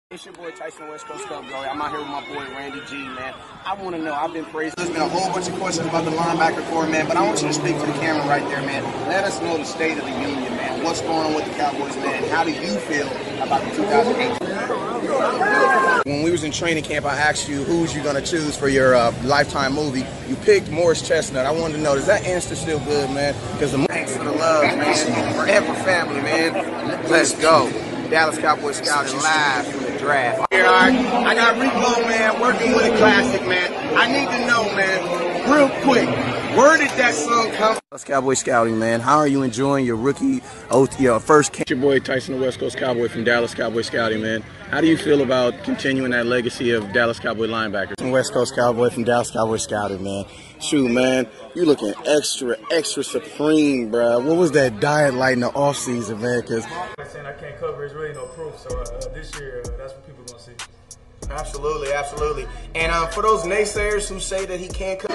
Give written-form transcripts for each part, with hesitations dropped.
It's your boy Tyson West Coast Cup, bro. I'm out here with my boy Randy G, man. I want to know, I've been praised. There's been a whole bunch of questions about the linebacker core, man, but I want you to speak to the camera right there, man. Let us know the state of the union, man. What's going on with the Cowboys, man? How do you feel about the 2008? When we was in training camp, I asked you who's you going to choose for your Lifetime movie. You picked Morris Chestnut. I wanted to know, does that answer still good, man? Because the thanks for the love, man. Forever family, man. Let's go. Dallas Cowboys scouting live from the draft. Here, all right. I got Rico, man, working with a classic, man. I need to know, man, real quick, where did that song come from? Dallas Cowboys scouting, man. How are you enjoying your rookie, your first camp? It's your boy Tyson, the West Coast Cowboy from Dallas Cowboys scouting, man. How do you feel about continuing that legacy of Dallas Cowboy linebackers? West Coast Cowboy from Dallas Cowboys scouting, man. Shoot, man, you looking extra supreme, bro. What was that diet like in the off season, man? Because I can't cover, it's really no proof. So this year, that's what people gonna see. Absolutely, absolutely. And for those naysayers who say that he can't cover,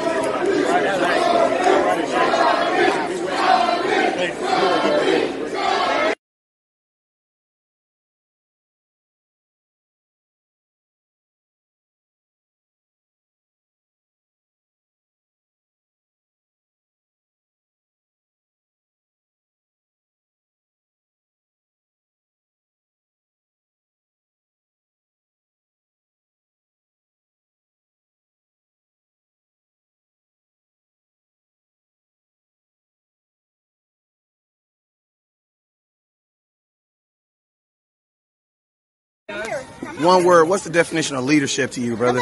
one word, what's the definition of leadership to you, brother?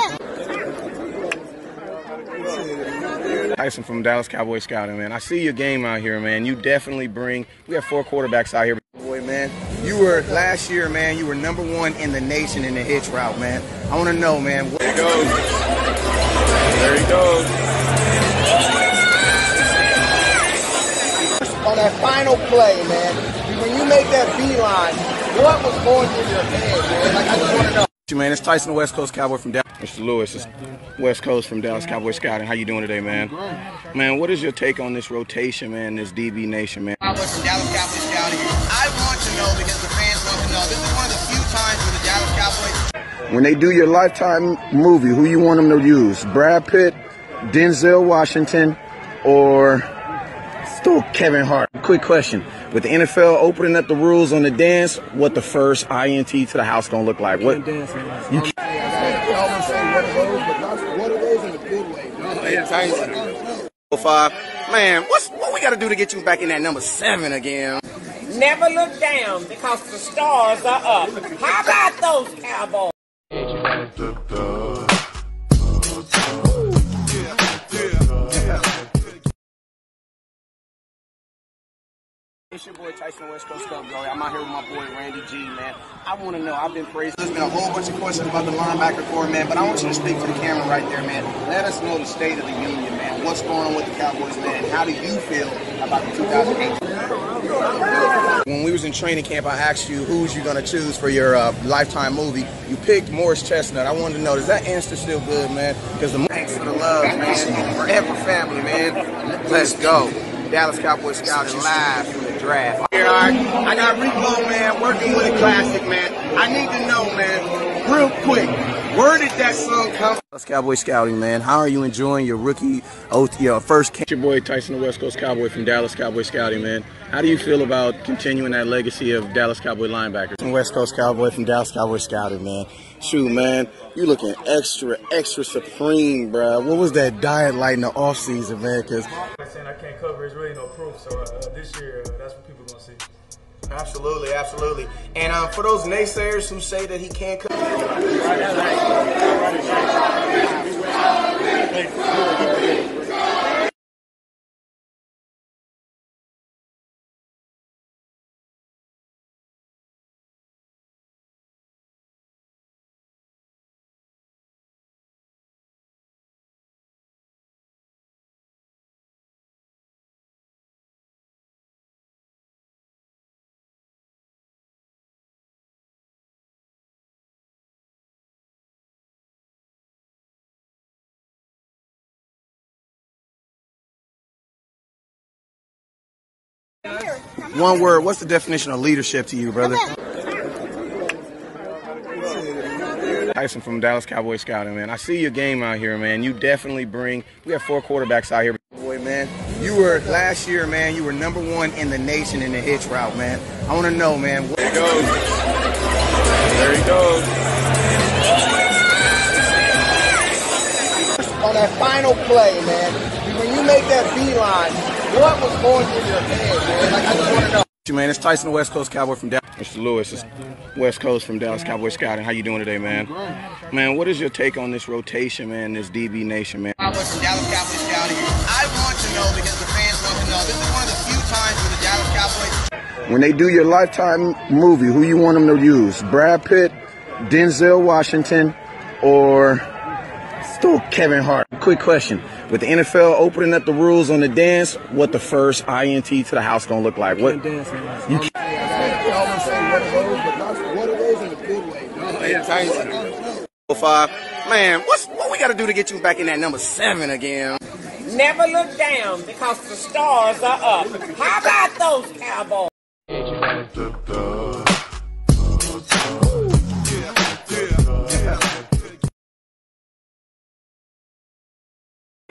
Tyson from Dallas Cowboys scouting, man. I see your game out here, man. You definitely bring, we have 4 quarterbacks out here. Boy, man, you were, last year, man, you were #1 in the nation in the hitch route, man. I want to know, man. There he goes. There he goes. On that final play, man, when you make that beeline, what was going through your head, man? Like, I just want to know. Man, it's Tyson, the West Coast Cowboy from Dallas. Mr. Lewis, it's West Coast from Dallas Cowboy Scouting. How you doing today, man? Man, what is your take on this rotation, man, this DB Nation, man? Cowboy from Dallas Cowboy Scouting. I want to know because the fans want to know. This is one of the few times where the Dallas Cowboys. When they do your Lifetime movie, who you want them to use? Brad Pitt, Denzel Washington, or still Kevin Hart? Quick question. With the NFL opening up the rules on the dance, what the first INT to the house gonna look like? What? You can't. What are those in the good way? Man, what we gotta do to get you back in that number 7 again? Never look down because the stars are up. How about those Cowboys? It's your boy Tyson West Coast Cup, bro. I'm out here with my boy Randy G, man. I want to know, I've been praised. There's been a whole bunch of questions about the linebacker core, man, but I want you to speak to the camera right there, man. Let us know the state of the union, man. What's going on with the Cowboys, man? How do you feel about the 2008? When we was in training camp, I asked you who's you going to choose for your Lifetime movie. You picked Morris Chestnut. I wanted to know, does that answer still good, man? Because the thanks for the love, man. Forever family, man. Let's go. Dallas Cowboys scouting live from the draft. Here, all right. I got Rico, man, working with a classic, man. I need to know, man, real quick, where did that song come from? Dallas Cowboys scouting, man. How are you enjoying your rookie, your first camp? It's your boy Tyson, the West Coast Cowboy from Dallas Cowboys scouting, man. How do you feel about continuing that legacy of Dallas Cowboy linebackers? West Coast Cowboy from Dallas Cowboys scouting, man. Shoot, man, you looking extra supreme, bro. What was that diet like in the off season, man? Because I can't cover, it's really no proof. So this year, that's what people gonna see. Absolutely, absolutely. And for those naysayers who say that he can't cover. One word, what's the definition of leadership to you, brother? Tyson from Dallas Cowboy Scouting, man. I see your game out here, man. You definitely bring. We have 4 quarterbacks out here. Boy, man, you were last year, man. You were #1 in the nation in the hitch route, man. I want to know, man. There he goes. There he goes. On that final play, man, when you make that beeline, what was going through your head, man? Like, I just want to know. Man, it's Tyson, the West Coast Cowboy from Dallas. Mr. Lewis, it's West Coast from Dallas Cowboy Scouting. How you doing today, man? Man, what is your take on this rotation, man, this DB Nation, man? Cowboy from Dallas Cowboy Scouting. I want to know because the fans want to know. This is one of the few times where the Dallas Cowboys. When they do your Lifetime movie, who you want them to use? Brad Pitt, Denzel Washington, or still Kevin Hart? Quick question. With the NFL opening up the rules on the dance, what the first INT to the house gonna look like? What? You can't. They always say one of those, but one of those in a good way. 5. Man, what we gotta do to get you back in that number 7 again? Never look down because the stars are up. How about those Cowboys?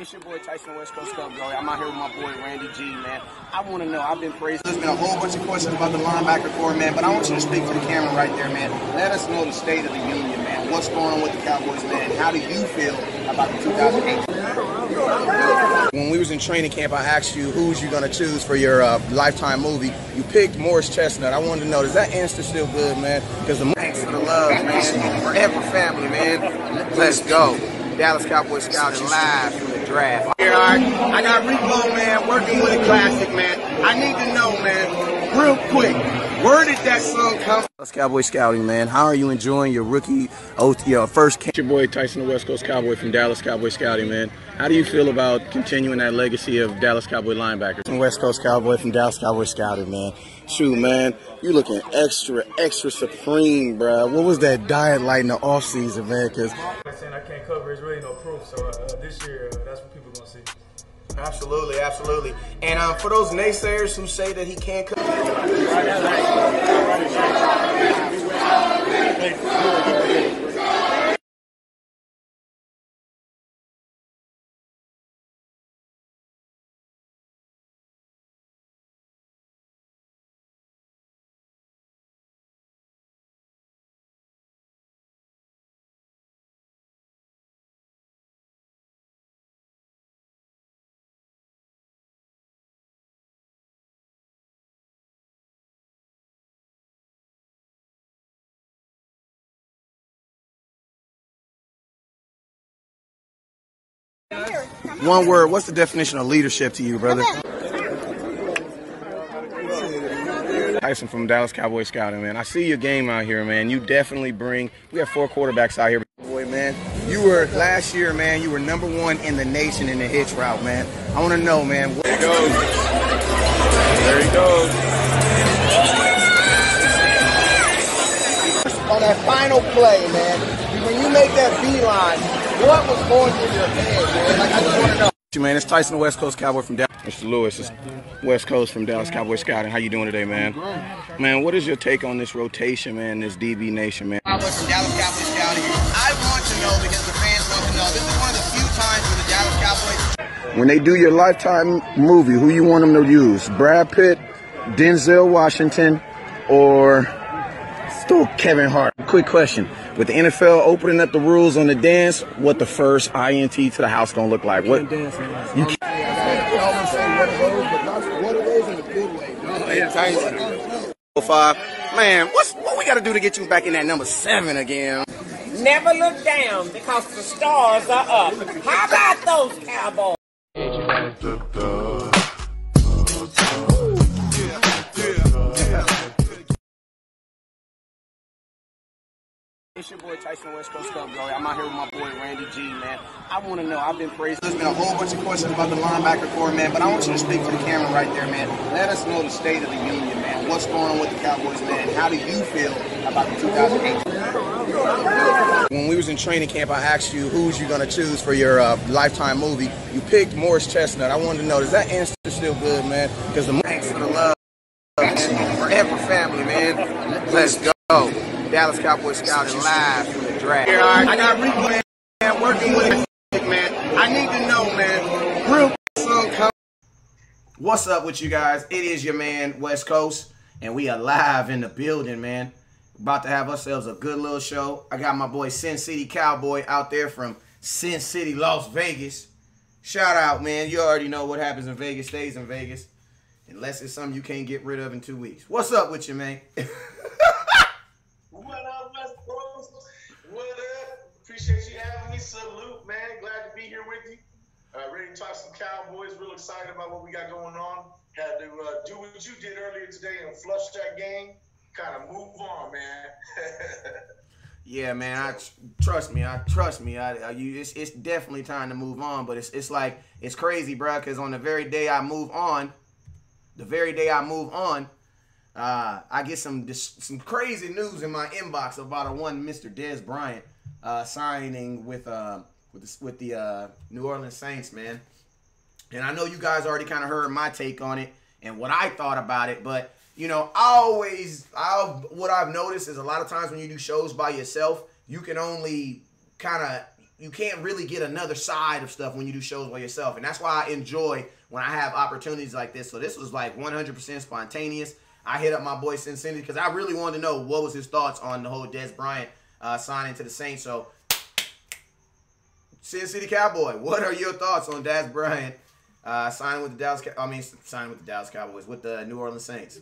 It's your boy Tyson, West Coast Club, bro. I'm out here with my boy Randy G, man. I want to know. I've been praised. There's been a whole bunch of questions about the linebacker core, man, but I want you to speak to the camera right there, man. Let us know the state of the union, man. What's going on with the Cowboys, man? How do you feel about the 2008? When we was in training camp, I asked you who's you going to choose for your Lifetime movie. You picked Morris Chestnut. I wanted to know, is that answer still good, man? Because the thanks for the love, man. Forever family, man. Let's go. Dallas Cowboy Scouting live from the draft. Here, all right. I got Rico, man, working with a classic, man. I need to know, man, real quick, where did that song come from? Dallas Cowboy Scouting, man. How are you enjoying your rookie first camp? It's your boy Tyson, the West Coast Cowboy from Dallas Cowboy Scouting, man. How do you feel about continuing that legacy of Dallas Cowboy linebackers? I'm West Coast Cowboy from Dallas Cowboy Scouting, man. Shoot, man, you looking extra supreme, bro. What was that diet like in the off season, man? Because I can't cover. It's really no proof. So this year, that's what people gonna see. absolutely, absolutely. And for those naysayers who say that he can't cover. One word, what's the definition of leadership to you, brother? Tyson from Dallas Cowboy Scouting, man. I see your game out here, man. You definitely bring. We have 4 quarterbacks out here. Boy, man, you were last year, man. You were #1 in the nation in the hitch route, man. I want to know, man. There he goes. There he goes. On that final play, man, when you make that beeline, what was going through your head, man? Like, I just want to know. Man, it's Tyson, the West Coast Cowboy from Dallas. Mr. Lewis, it's West Coast from Dallas Cowboy Scouting. How you doing today, man? Man, what is your take on this rotation, man, this DB Nation, man? Cowboy from Dallas Cowboy Scouting. I want to know because the fans want to know. This is one of the few times where the Dallas Cowboys. When they do your Lifetime movie, who you want them to use? Brad Pitt, Denzel Washington, or still Kevin Hart? Quick question. With the NFL opening up the rules on the dance, what the first INT to the house gonna look like? What? You can't. They always say one of those, but one of those in a good way. 5. Man, what we gotta do to get you back in that number 7 again? Never look down because the stars are up. How about those Cowboys? It's your boy Tyson, West Coast Club, bro. I'm out here with my boy Randy G, man. I want to know. I've been praised. There's been a whole bunch of questions about the linebacker core, man, but I want you to speak to the camera right there, man. Let us know the state of the union, man. What's going on with the Cowboys, man? How do you feel about the 2008? When we was in training camp, I asked you who's you going to choose for your Lifetime movie. You picked Morris Chestnut. I wanted to know, is that answer still good, man? Because the thanks for the love, man. Forever family, man. Let's go. Dallas Cowboy Scouting live from the draft. grass. I got Rico, man, working with it, man. I need to know, man. Real song come. What's up with you guys? It is your man, West Coast, and we are live in the building, man. About to have ourselves a good little show. I got my boy Sin City Cowboy out there from Sin City, Las Vegas. Shout out, man. You already know what happens in Vegas stays in Vegas. Unless it's something you can't get rid of in 2 weeks. What's up with you, man? What up, West Coast? What up? Appreciate you having me. Salute, man. Glad to be here with you. Ready to talk some Cowboys. Real excited about what we got going on. Had to do what you did earlier today and flush that game. Kind of move on, man. Yeah, man. Trust me. It's definitely time to move on. But it's like it's crazy, bro. Because on the very day I move on, I get some crazy news in my inbox about a one Mr. Dez Bryant signing with the New Orleans Saints, man. And I know you guys already kind of heard my take on it and what I thought about it, but you know, what I've noticed is a lot of times when you do shows by yourself, you can only you can't really get another side of stuff when you do shows by yourself. And that's why I enjoy when I have opportunities like this. So this was like 100% spontaneous. I hit up my boy Sin City because I really wanted to know what was his thoughts on the whole Dez Bryant signing to the Saints. So, Sin City Cowboy, what are your thoughts on Dez Bryant signing with the Dallas Cowboys with the New Orleans Saints?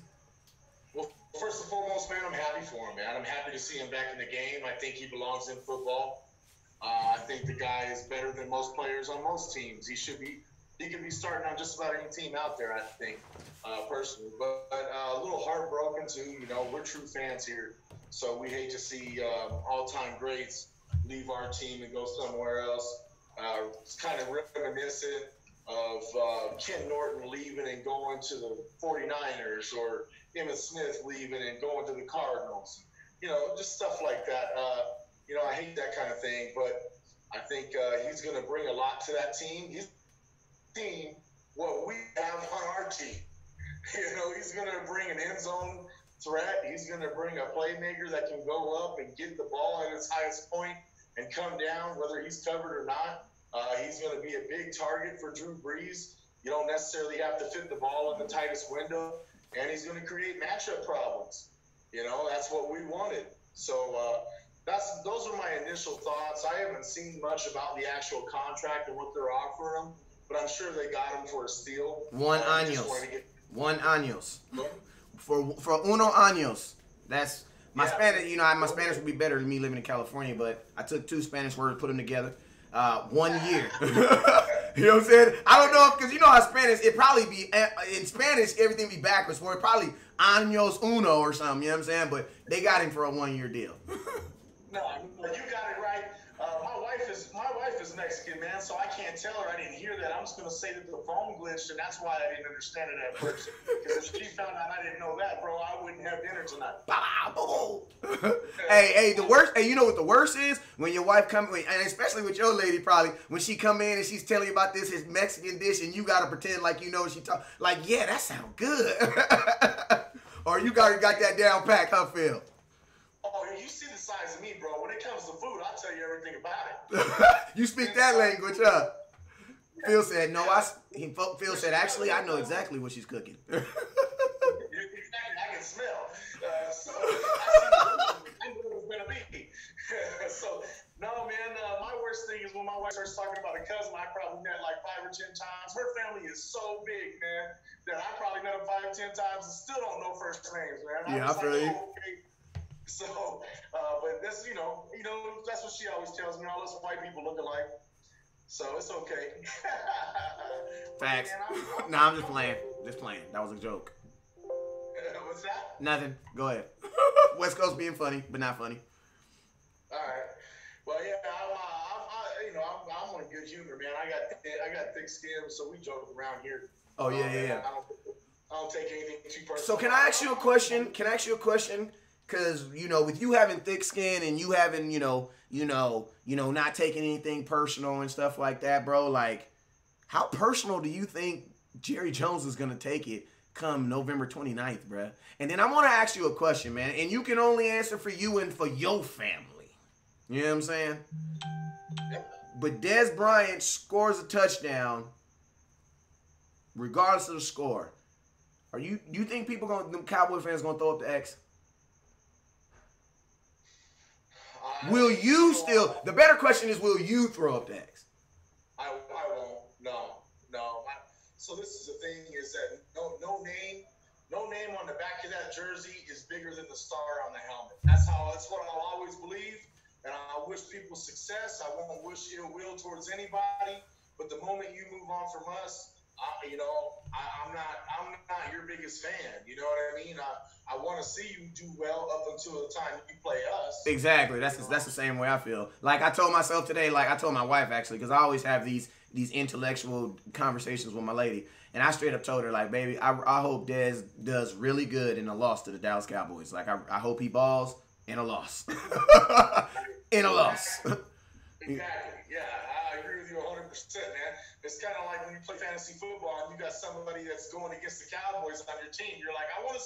Well, first and foremost, man, I'm happy for him, man. I'm happy to see him back in the game. I think he belongs in football. I think the guy is better than most players on most teams. He could be starting on just about any team out there, I think, personally. But a little heartbroken, too. You know, we're true fans here, so we hate to see all-time greats leave our team and go somewhere else. It's kind of reminiscent of Ken Norton leaving and going to the 49ers, or Emmitt Smith leaving and going to the Cardinals. You know, just stuff like that. You know, I hate that kind of thing, but I think he's going to bring a lot to that team. He's team what we have on our team. You know, he's going to bring an end zone threat. He's going to bring a playmaker that can go up and get the ball at its highest point and come down, whether he's covered or not. He's going to be a big target for Drew Brees. You don't necessarily have to fit the ball in the tightest window, and he's going to create matchup problems. You know, that's what we wanted. So those are my initial thoughts. I haven't seen much about the actual contract and what they're offering him, but I'm sure they got him for a steal. One años. For uno años. That's my Spanish. You know, my Spanish would be better than me living in California, but I took 2 Spanish words, put them together. 1 year. You know what I'm saying? I don't know, because you know how Spanish, it probably be, in Spanish, everything be backwards for it. Probably años uno or something, you know what I'm saying? But they got him for a 1 year deal. No, you got it right. My wife is Mexican, man, so I can't tell her I didn't hear that. I'm just going to say that the phone glitched, and that's why I didn't understand it at first. Because if she found out I didn't know that, bro, I wouldn't have dinner tonight. Hey, the worst. Hey, you know what the worst is? When your wife comes, and especially with your lady, probably when she come in and she's telling you about this his Mexican dish, and you gotta pretend like you know what she talk. Like, yeah, that sounds good. Or you got that down pat, huh, Phil? Oh, you see the size of me, bro. When it comes to food, I'll tell you everything about it. You speak that language, huh? Phil said, no, Phil said, actually, I know exactly what she's cooking. Exactly, I can smell. So I knew it was going to be. So, no, man, my worst thing is when my wife starts talking about a cousin I probably met like 5 or 10 times. Her family is so big, man, that I probably met them 5 or 10 times and still don't know first names, man. Yeah, I feel you. Okay. So, but that's, you know, that's what she always tells me. All us white people look alike. So it's okay. Facts. I'm just playing. Just playing. That was a joke. What's that? Nothing. Go ahead. West Coast being funny, but not funny. All right. Well, yeah, I'm on good humor, man. I got thick skin, so we joke around here. Oh yeah. I don't take anything too personal. So can I ask you a question? Because, you know, with you having thick skin and you having, not taking anything personal and stuff like that, bro, like, how personal do you think Jerry Jones is going to take it come November 29th, bro? And then I want to ask you a question, man, and you can only answer for you and for your family. You know what I'm saying? Yep. But Dez Bryant scores a touchdown, regardless of the score. You think them Cowboy fans gonna throw up the X? Will you still? The better question is, will you throw up the X? I won't. No. So this is the thing: is that no name on the back of that jersey is bigger than the star on the helmet. That's what I'll always believe, and I wish people success. I won't wish ill will towards anybody. But the moment you move on from us, I'm not your biggest fan. You know what I mean? I want to see you do well up until the time you play us. Exactly. That's the same way I feel. Like I told myself today, like I told my wife actually, because I always have these intellectual conversations with my lady, and I straight up told her, like, baby, I hope Dez does really good in a loss to the Dallas Cowboys. Like I hope he balls in a loss. In a loss. Exactly. Yeah, I agree with you 100%, man. It's kind of like when you play fantasy football and you got somebody that's going against the Cowboys on your team. You're like, I want to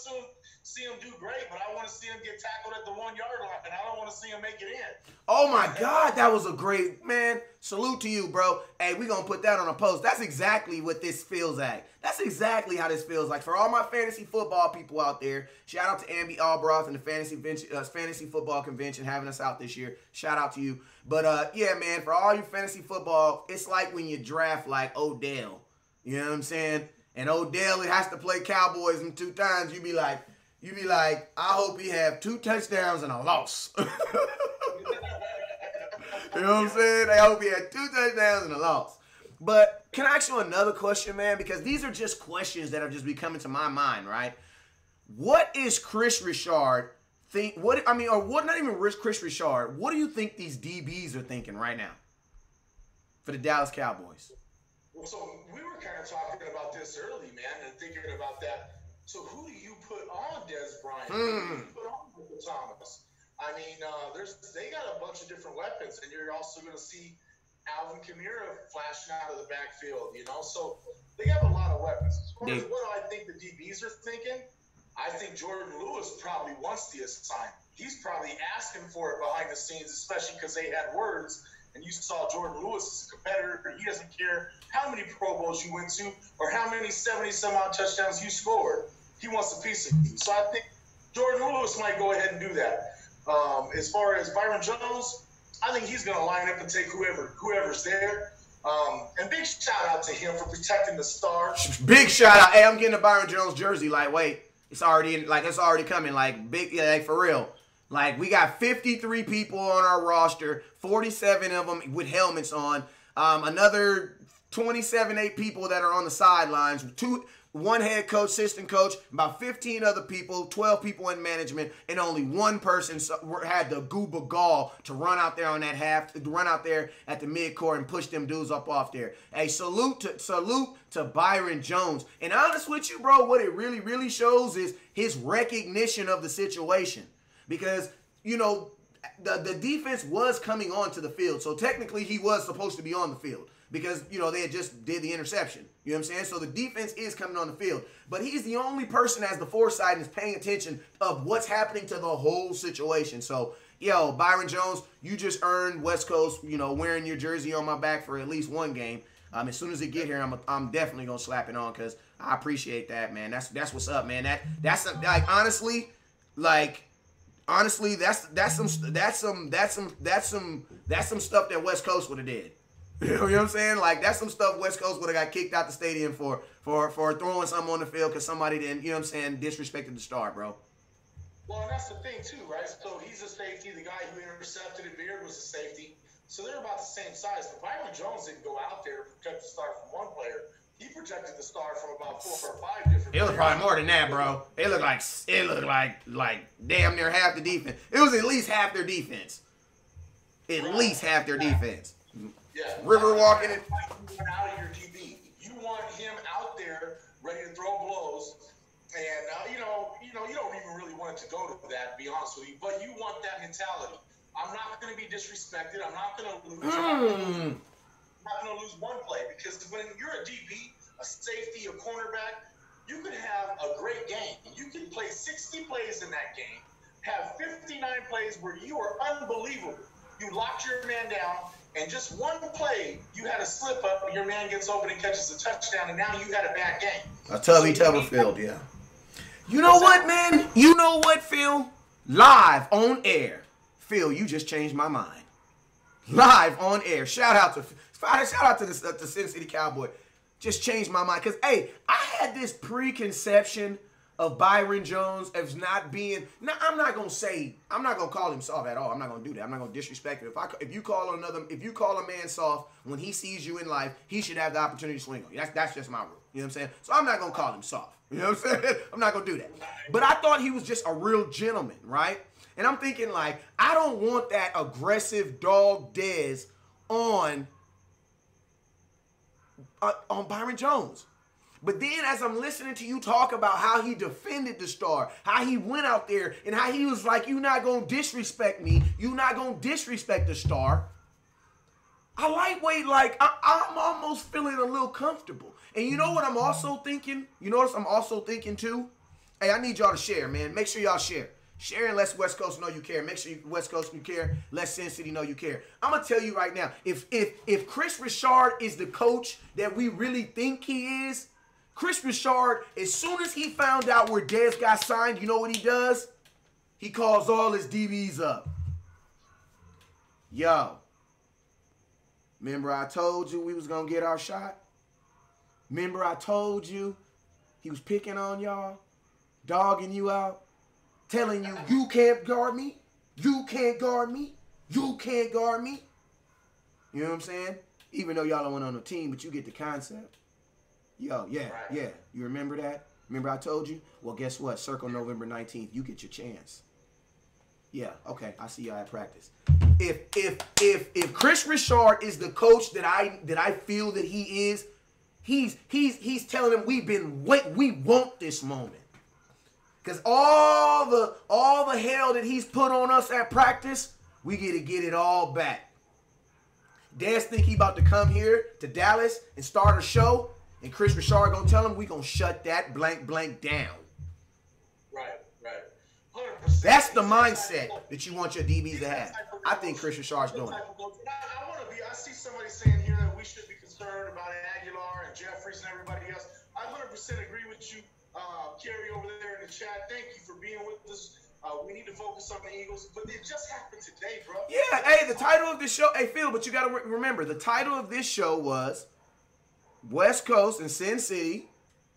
see him do great, but I want to see him get tackled at the 1 yard line, and I don't want to see him make it in. Oh my God, that was a great, man. Salute to you, bro. Hey, we gonna put that on a post. That's exactly what this feels like. That's exactly how this feels like. For all my fantasy football people out there, shout out to Amby Albroth and the fantasy football convention having us out this year. Shout out to you. But yeah, man, for all you fantasy football, it's like when you draft like Odell. You know what I'm saying? And Odell has to play Cowboys in 2 times. You be like, I hope he have 2 touchdowns and a loss. You know what I'm saying? I hope he had 2 touchdowns and a loss. But can I ask you another question, man? Because these are just questions that have just been coming to my mind, right? What is Chris Richard think? Not even Chris Richard. What do you think these DBs are thinking right now for the Dallas Cowboys? Well, so we were kind of talking about this early, man, and thinking about that. So who do you put on Dez Bryant? Who do you put on Michael Thomas? I mean, they got a bunch of different weapons, and you're also going to see Alvin Kamara flashing out of the backfield, So they have a lot of weapons. As far as what I think the DBs are thinking, I think Jordan Lewis probably wants the assignment. He's probably asking for it behind the scenes, especially because they had words, and you saw Jordan Lewis as a competitor. He doesn't care how many Pro Bowls you went to or how many 70-some-odd touchdowns you scored. He wants a piece of you. So I think Jordan Lewis might go ahead and do that. As far as Byron Jones, I think he's going to line up and take whoever's there. And big shout out to him for protecting the star. Big shout out. Hey, I'm getting a Byron Jones jersey. Like, wait, it's already coming. Like, big, like for real. Like, we got 53 people on our roster, 47 of them with helmets on. Another 27 people that are on the sidelines. 1 head coach, assistant coach, about 15 other people, 12 people in management, and only 1 person had the gooba gall to run out there at the midcourt and push them dudes up off there. Hey, salute to Byron Jones. And honest with you, bro, what it really, really shows is his recognition of the situation. Because, the defense was coming onto the field. So technically he was supposed to be on the field. Because, they had just did the interception. You know what I'm saying? So the defense is coming on the field. But he's the only person that has the foresight and is paying attention of what's happening to the whole situation. So, Byron Jones, you just earned West Coast, wearing your jersey on my back for at least 1 game. As soon as it get here, I'm definitely going to slap it on because I appreciate that, man. That's what's up, man. That's honestly, that's some stuff that West Coast would have did. You know what I'm saying? Like, that's some stuff West Coast would have got kicked out the stadium for throwing something on the field because somebody didn't, disrespected the star, bro. Well, and that's the thing, too, right? So he's a safety. The guy who intercepted it, Beard, was a safety. So they're about the same size. But Byron Jones didn't go out there and protect the star from 1 player. He protected the star from about 4 or 5 different It was probably more than that, bro. It looked like damn near half the defense. It was at least half their defense. At least half their defense. Yeah. River walking it. Out of your DB. You want him out there ready to throw blows. And, you don't even really want it to go to that, to be honest with you. But you want that mentality. I'm not going to be disrespected. I'm not going to lose. I'm not going to lose 1 play. Because when you're a DB, a safety, a cornerback, you can have a great game. You can play 60 plays in that game, have 59 plays where you are unbelievable. You locked your man down, and just one play, you had a slip up, and your man gets open and catches a touchdown, and now you had a bad game. A Tubby Tuberfield, yeah. You know what, man? You know what, Phil? Live on air. Phil, you just changed my mind. Live on air. Shout out to the Sin City Cowboy. Just changed my mind. Because, hey, I had this preconception of Byron Jones as not being. Now, I'm not going to call him soft at all. I'm not going to do that. I'm not going to disrespect him. If you call a man soft when he sees you in life, he should have the opportunity to swing on you. That's just my rule. You know what I'm saying? So I'm not going to call him soft. You know what I'm saying? I'm not going to do that. But I thought he was just a real gentleman, right? And I'm thinking, like, I don't want that aggressive dog Dez on Byron Jones. But then as I'm listening to you talk about how he defended the star, how he went out there, and how he was like, you're not going to disrespect me. You're not going to disrespect the star. I lightweight, like, I'm almost feeling a little comfortable. And you know what I'm also thinking? You notice I'm also thinking too? Hey, I need y'all to share, man. Make sure y'all share. Share and let West Coast know you care. Make sure West Coast you care. Let Sin City know you care. I'm going to tell you right now, if Chris Richard is the coach that we really think he is, Chris Richard, as soon as he found out where Dez got signed, you know what he does? He calls all his DBs up. Yo, remember I told you we was going to get our shot? Remember I told you he was picking on y'all, dogging you out, telling you, you can't guard me, you can't guard me, you can't guard me. You know what I'm saying? Even though y'all don't went on the team, but you get the concept. Yo, yeah. You remember that? Remember I told you? Well, guess what? Circle November 19th. You get your chance. Yeah, okay. I see y'all at practice. If Chris Richard is the coach that I feel that he is, he's telling them we want this moment. Cause all the hell that he's put on us at practice, we get to get it all back. Dez think he about to come here to Dallas and start a show, and Chris Richard gonna tell him we gonna shut that blank down. Right. 100%. That's the mindset that you want your DBs to have. I think Chris Richard's doing it. I see somebody saying here that we should be concerned about Aguilar and Jeffries and everybody else. I 100% agree with you, Kerry, over there in the chat. Thank you for being with us. We need to focus on the Eagles, but it just happened today, bro. Yeah, hey, the title of this show, hey, Phil, but you got to remember, the title of this show was West Coast and Sin City,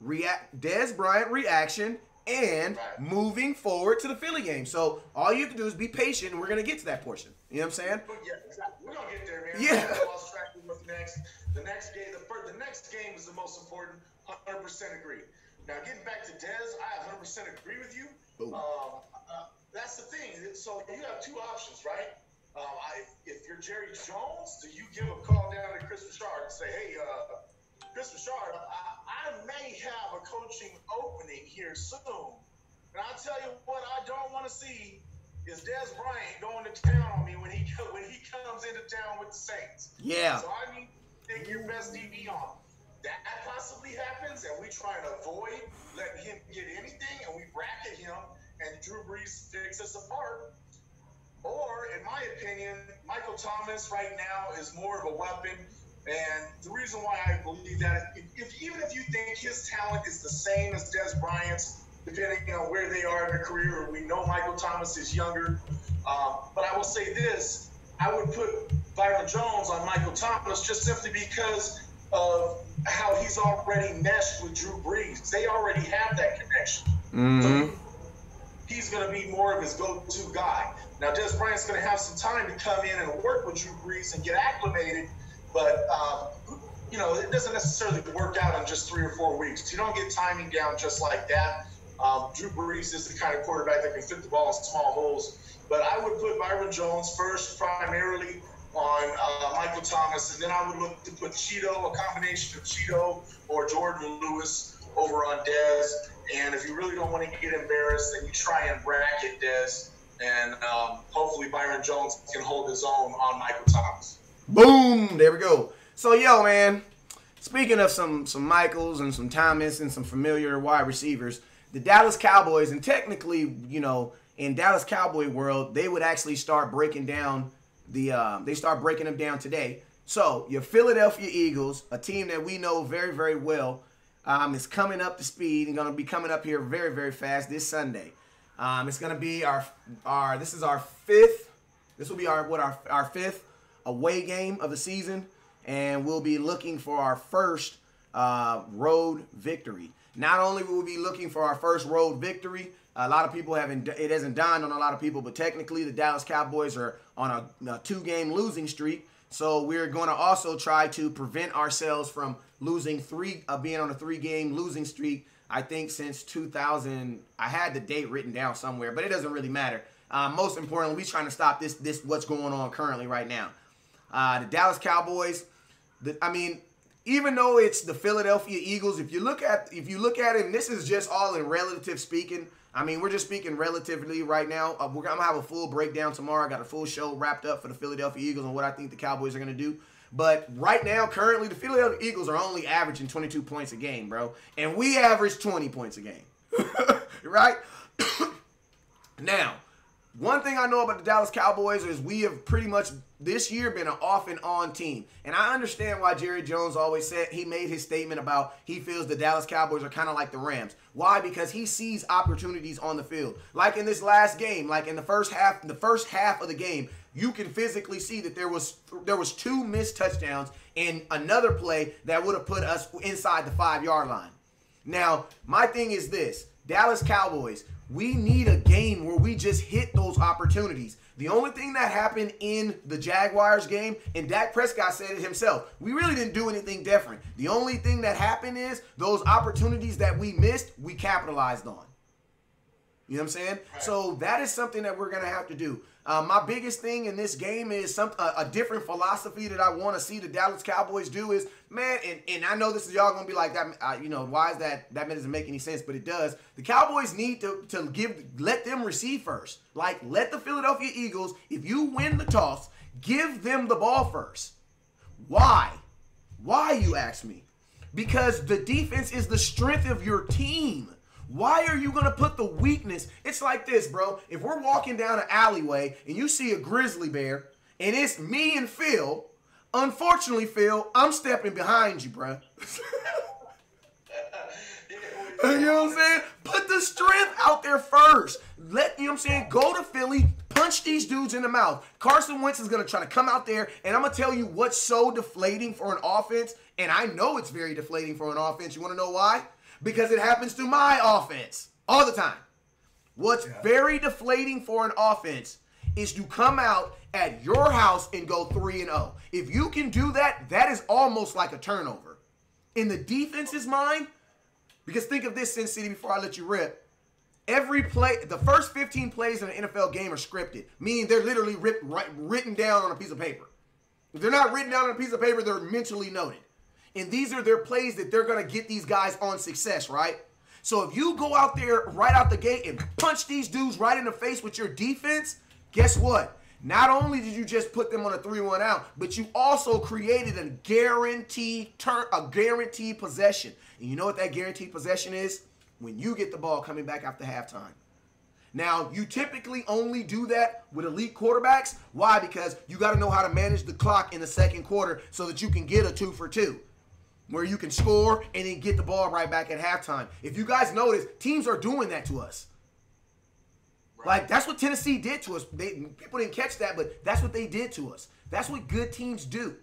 Dez Bryant reaction, and moving forward to the Philly game. So all you have to do is be patient, and we're going to get to that portion. You know what I'm saying? Yeah, exactly. We're going to get there, man. Yeah. Lost track of what's next. The next game is the most important. 100% agree. Now, getting back to Dez, I 100% agree with you. That's the thing. So you have two options, right? If you're Jerry Jones, do you give a call down to Chris Richard and say, hey, Chris Richard, I may have a coaching opening here soon. And I'll tell you what I don't want to see is Dez Bryant going to town on me when he comes into town with the Saints. Yeah. So I need to take your best DB on. That possibly happens, and we try to avoid letting him get anything, and we bracket him, and Drew Brees picks us apart. Or, in my opinion, Michael Thomas right now is more of a weapon. And the reason why I believe that, even if you think his talent is the same as Dez Bryant's, depending on where they are in their career, we know Michael Thomas is younger. But I will say this, I would put Byron Jones on Michael Thomas just simply because of how he's already meshed with Drew Brees. They already have that connection. Mm-hmm. So he's going to be more of his go-to guy. Now, Dez Bryant's going to have some time to come in and work with Drew Brees and get acclimated, but, it doesn't necessarily work out in just 3 or 4 weeks. You don't get timing down just like that. Drew Brees is the kind of quarterback that can fit the ball in small holes. But I would put Byron Jones first, primarily on Michael Thomas, and then I would look to put Cheeto, a combination of Cheeto or Jordan Lewis over on Dez. And if you really don't want to get embarrassed, then you try and bracket Dez, and hopefully Byron Jones can hold his own on Michael Thomas. Boom! There we go. So, yo, man, speaking of some Michaels and some Thomas and some familiar wide receivers, the Dallas Cowboys, and technically, in Dallas Cowboy world, they would actually start breaking down they start breaking them down today. So your Philadelphia Eagles, a team that we know very, very well, is coming up to speed and going to be coming up here very, very fast this Sunday. It's going to be this is our fifth. This will be our fifth away game of the season, and we'll be looking for our first road victory. Not only will we be looking for our first road victory, a lot of people it hasn't dawned on a lot of people, but technically the Dallas Cowboys are on a 2-game losing streak. So we're going to also try to prevent ourselves from losing being on a 3-game losing streak. I think since 2000, I had the date written down somewhere, but it doesn't really matter. Most importantly, we're trying to stop this what's going on currently right now. The Dallas Cowboys, even though it's the Philadelphia Eagles, if you look at it, and this is just all in relative speaking. We're just speaking relatively right now. I'm going to have a full breakdown tomorrow. I got a full show wrapped up for the Philadelphia Eagles and what I think the Cowboys are going to do. But right now, currently, the Philadelphia Eagles are only averaging 22 points a game, bro. And we average 20 points a game. Right? Now, one thing I know about the Dallas Cowboys is we have pretty much this year been an off and on team. And I understand why Jerry Jones always said, he made his statement about he feels the Dallas Cowboys are kind of like the Rams. Why? Because he sees opportunities on the field. Like in this last game, like in the first half of the game, you can physically see that there was 2 missed touchdowns and another play that would have put us inside the 5-yard line. Now, my thing is this, Dallas Cowboys, we need a game where we just hit those opportunities. The only thing that happened in the Jaguars game, and Dak Prescott said it himself, we really didn't do anything different. The only thing that happened is those opportunities that we missed, we capitalized on. You know what I'm saying? Right. So that is something that we're going to have to do. My biggest thing in this game is a different philosophy that I want to see the Dallas Cowboys do is, man, and I know this is y'all going to be like, that. Why is that doesn't make any sense, but it does. The Cowboys need to let them receive first. Like, let the Philadelphia Eagles, if you win the toss, give them the ball first. Why? Why, you ask me? Because the defense is the strength of your team. Why are you going to put the weakness? It's like this, bro. If we're walking down an alleyway and you see a grizzly bear and it's me and Phil, unfortunately, Phil, I'm stepping behind you, bro. You know what I'm saying? Put the strength out there first. You know what I'm saying? Go to Philly, punch these dudes in the mouth. Carson Wentz is going to try to come out there, and I'm going to tell you what's so deflating for an offense, and I know it's very deflating for an offense. You want to know why? Because it happens to my offense all the time. What's very deflating for an offense is to come out at your house and go 3-0. If you can do that, that is almost like a turnover. In the defense's mind, because think of this, Sin City, before I let you rip. Every play, the first 15 plays in an NFL game are scripted, meaning they're literally written down on a piece of paper. If they're not written down on a piece of paper, they're mentally noted. And these are their plays that they're going to get these guys on success, right? So if you go out there right out the gate and punch these dudes right in the face with your defense, guess what? Not only did you just put them on a 3-1 out, but you also created a guaranteed possession. And you know what that guaranteed possession is? When you get the ball coming back after halftime. Now, you typically only do that with elite quarterbacks. Why? Because you got to know how to manage the clock in the second quarter so that you can get a 2-for-2. Where you can score and then get the ball right back at halftime. If you guys notice, teams are doing that to us. Right. Like, that's what Tennessee did to us. People didn't catch that, but that's what they did to us. That's what good teams do.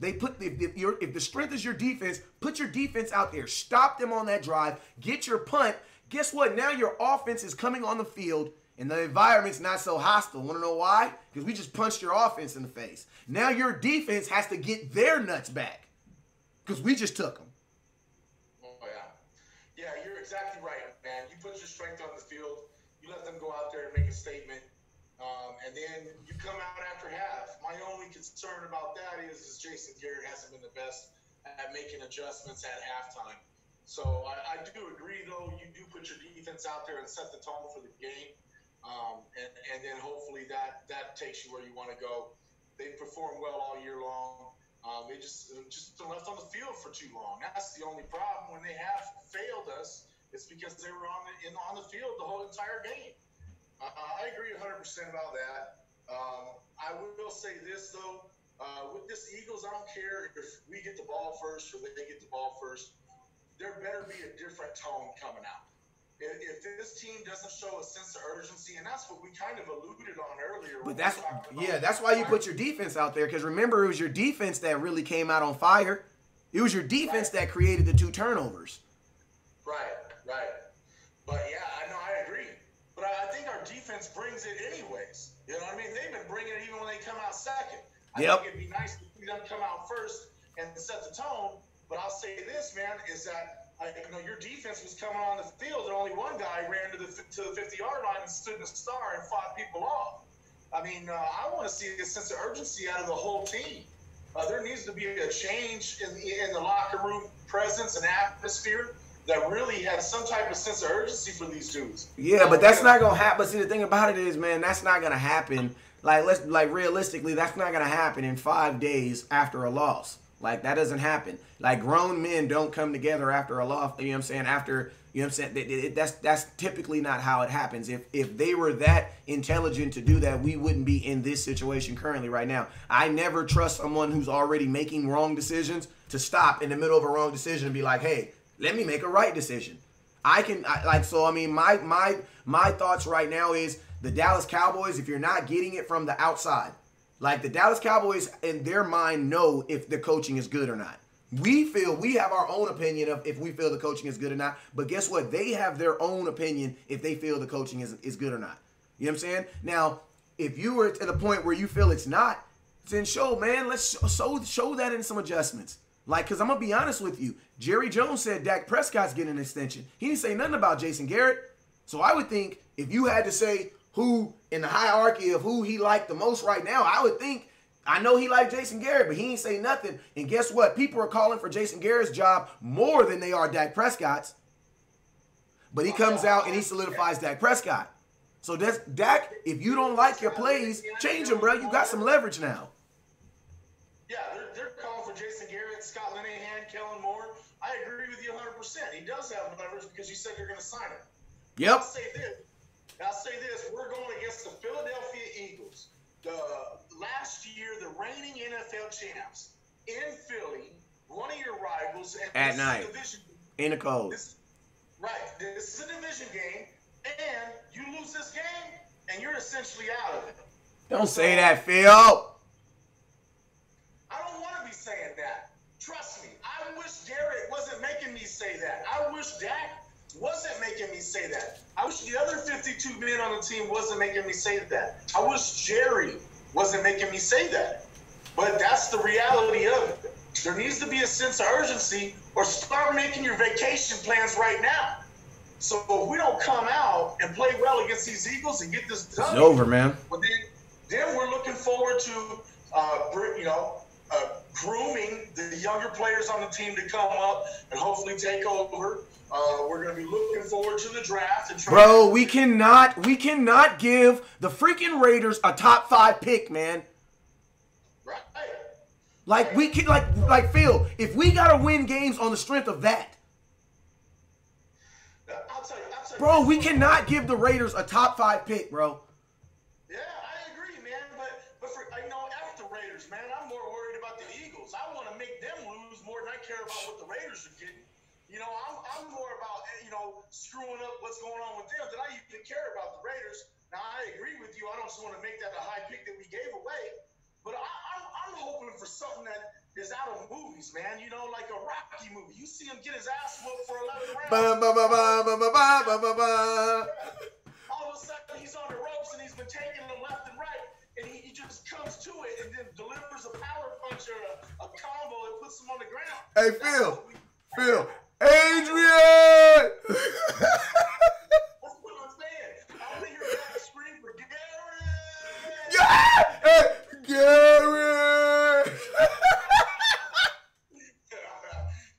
They put if the strength is your defense, put your defense out there. Stop them on that drive. Get your punt. Guess what? Now your offense is coming on the field, and the environment's not so hostile. Want to know why? Because we just punched your offense in the face. Now your defense has to get their nuts back. Because we just took them. Oh, yeah. Yeah, you're exactly right, man. You put your strength on the field. You let them go out there and make a statement. And then you come out after half. My only concern about that is Jason Garrett hasn't been the best at making adjustments at halftime. So I do agree, though. You do put your defense out there and set the tone for the game. And then hopefully that takes you where you want to go. They performed well all year long. They just left on the field for too long. That's the only problem. When they have failed us, it's because they were on the field the whole entire game. I agree 100% about that. I I will say this, though. With this Eagles, I don't care if we get the ball first or they get the ball first. There better be a different tone coming out. If this team doesn't show a sense of urgency, and that's what we kind of alluded on earlier. But that's why you put your defense out there, because remember, it was your defense that really came out on fire. It was your defense that created the 2 turnovers. Right. But yeah, I agree. But I think our defense brings it anyways. You know what I mean? They've been bringing it even when they come out second. I think it'd be nice to see them come out first and set the tone. But I'll say this, man, is that your defense was coming on the field, and only one guy ran to the 50-yard line and stood in the star and fought people off. I mean, I want to see a sense of urgency out of the whole team. There needs to be a change in the locker room presence and atmosphere that really has some type of sense of urgency for these dudes. Yeah, but that's not gonna happen. See, the thing about it is, man, that's not gonna happen. Like realistically, that's not gonna happen in 5 days after a loss. Like, that doesn't happen. Like, grown men don't come together after a loss. You know what I'm saying? After, you know what I'm saying? That's typically not how it happens. If they were that intelligent to do that, we wouldn't be in this situation currently right now. I never trust someone who's already making wrong decisions to stop in the middle of a wrong decision and be like, hey, let me make a right decision. My thoughts right now is the Dallas Cowboys, if you're not getting it from the outside, like the Dallas Cowboys in their mind know if the coaching is good or not. We have our own opinion of if we feel the coaching is good or not. But guess what? They have their own opinion if they feel the coaching is good or not. You know what I'm saying? Now, if you were to the point where you feel it's not, then let's show that in some adjustments. Like, because I'm going to be honest with you. Jerry Jones said Dak Prescott's getting an extension. He didn't say nothing about Jason Garrett. So I would think if you had to say who in the hierarchy of who he liked the most right now, I would think, I know he liked Jason Garrett, but he ain't say nothing. And guess what? People are calling for Jason Garrett's job more than they are Dak Prescott's. But he comes out and he solidifies Dak Prescott. So that's Dak, if you don't like your plays, change them, bro. You got some leverage now. Yeah, they're calling for Jason Garrett, Scott Linehan, Kellen Moore. I agree with you 100%. He does have leverage because you said you're going to sign him. Yep. I'll say this. We're going against the Philadelphia Eagles. Last year, the reigning NFL champs in Philly, one of your rivals. And at night. In the cold. This is a division game, and you lose this game, and you're essentially out of it. Don't say that, Phil. I don't want to be saying that. Trust me. I wish Garrett wasn't making me say that. I wish Dak wasn't making me say that. I wish the other 52 men on the team wasn't making me say that. I wish Jerry wasn't making me say that. But that's the reality of it. There needs to be a sense of urgency, or start making your vacation plans right now. So if we don't come out and play well against these Eagles and get this done, it's over, man. Well, then we're looking forward to grooming the younger players on the team to come up and hopefully take over. We're going to be looking forward to the draft. Bro, we cannot give the freaking Raiders a top 5 pick, man. Right. Like, we can, like Phil, if we got to win games on the strength of that. I'll tell you. Bro, we cannot give the Raiders a top 5 pick, bro. Yeah, I agree, man. But for, after Raiders, man, I'm more worried about the Eagles. I want to make them lose more than I care about what the Raiders are getting. I'm more about, screwing up what's going on with them than I even care about the Raiders. Now, I agree with you. I don't just want to make that a high pick that we gave away. But I'm hoping for something that is out of movies, man. Like a Rocky movie. You see him get his ass whooped for 11 rounds. All of a sudden, he's on the ropes and he's been taking them left and right. And he just comes to it and then delivers a power punch or a combo and puts him on the ground. Hey, Phil. Adrian! That's what I'm saying. I want to hear that scream for Garrett. Yeah! Hey, Garrett!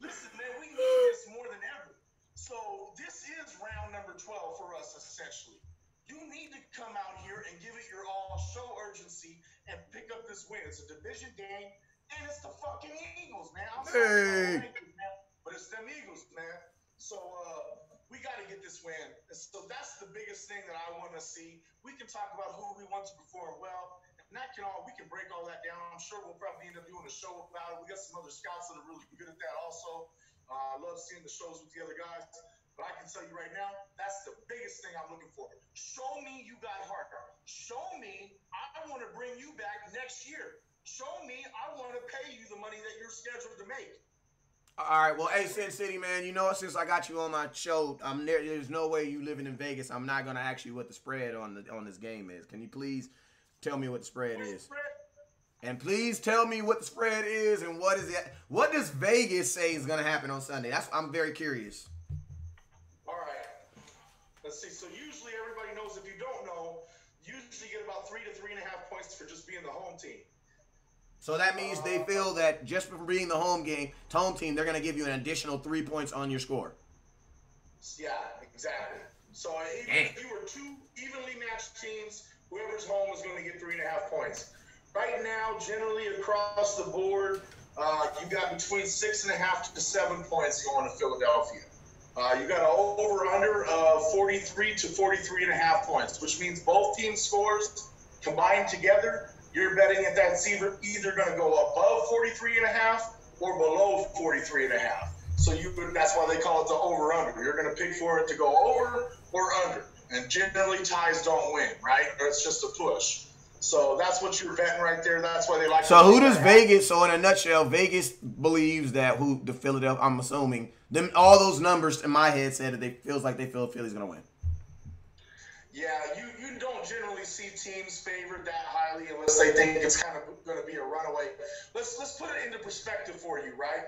Listen, man, we need this more than ever. So this is round number 12 for us, essentially. You need to come out here and give it your all, show urgency, and pick up this win. It's a division game, and it's the fucking Eagles, man. I'm sorry, man, but it's them Eagles, man. So we got to get this win. And so that's the biggest thing that I want to see. We can talk about who we want to perform well, And that we can break all that down. I'm sure we'll probably end up doing a show about it. We got some other scouts that are really good at that also. I love seeing the shows with the other guys. But I can tell you right now, that's the biggest thing I'm looking for. Show me you got heart. Show me I want to bring you back next year. Show me I want to pay you the money that you're scheduled to make. All right, well, hey, Sin City, man, you know what? Since I got you on my show, there's no way you living in Vegas. I'm not gonna ask you what the spread on this game is. Can you please tell me what the spread is? And please tell me what the spread is and what is it? What does Vegas say is gonna happen on Sunday? I'm very curious. All right, let's see. So usually everybody knows. If you don't know, you usually get about 3 to 3.5 points for just being the home team. So that means they feel that just from being the home team, they're going to give you an additional 3 points on your score. Yeah, exactly. So if you were two evenly matched teams, whoever's home is going to get 3.5 points. Right now, generally across the board, you got between 6.5 to 7 points going to Philadelphia. You got an over/under of 43 to 43.5 points, which means both teams' scores combined together. You're betting that that's either going to go above 43.5 or below 43.5. So that's why they call it the over/under. You're going to pick for it to go over or under. And generally ties don't win, right? Or it's just a push. So that's what you're betting right there. That's why they like. So who does Vegas? So in a nutshell, Vegas believes that the Philadelphia. I'm assuming all those numbers in my head said that they feel Philly's going to win. Yeah, you don't generally see teams favored that highly unless they think it's kind of going to be a runaway. Let's put it into perspective for you, right?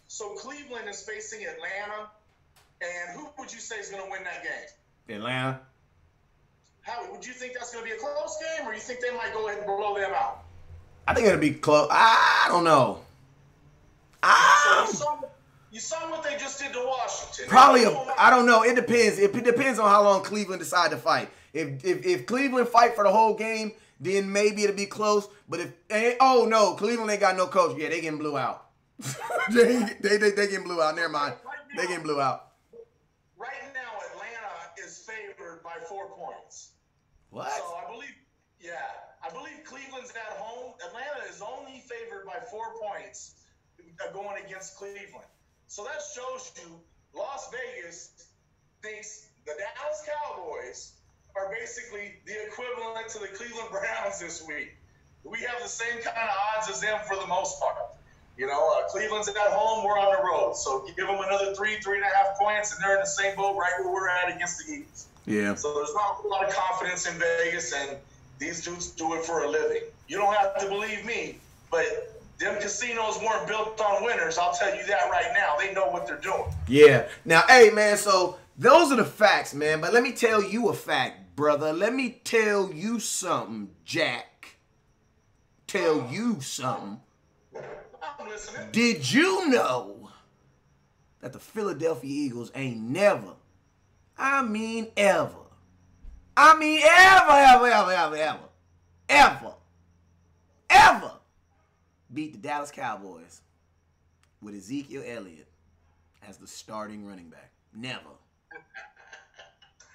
So Cleveland is facing Atlanta, and who would you say is going to win that game? Atlanta. Howie, would you think that's going to be a close game, or you think they might go ahead and blow them out? I think it'll be close. I don't know. So you saw what they just did to Washington. Probably, I don't know. It depends. It depends on how long Cleveland decide to fight. If Cleveland fight for the whole game, then maybe it'll be close. But no, Cleveland ain't got no coach. Yeah, they getting blew out. they getting blew out. Never mind. They getting blew out. Right now, Atlanta is favored by 4 points. What? So I believe Cleveland's at home. Atlanta is only favored by 4 points going against Cleveland. So that shows you Las Vegas thinks the Dallas Cowboys are basically the equivalent to the Cleveland Browns this week. We have the same kind of odds as them for the most part. You know, Cleveland's at home, we're on the road. So you give them another 3.5 points, and they're in the same boat right where we're at against the Eagles. Yeah. So there's not a lot of confidence in Vegas, and these dudes do it for a living. You don't have to believe me, but them casinos weren't built on winners. I'll tell you that right now. They know what they're doing. Yeah. Now, hey, man, so those are the facts, man. But let me tell you a fact, brother. Let me tell you something, Jack. Tell you something. I'm listening. Did you know that the Philadelphia Eagles ain't never, I mean ever, ever beat the Dallas Cowboys with Ezekiel Elliott as the starting running back? Never.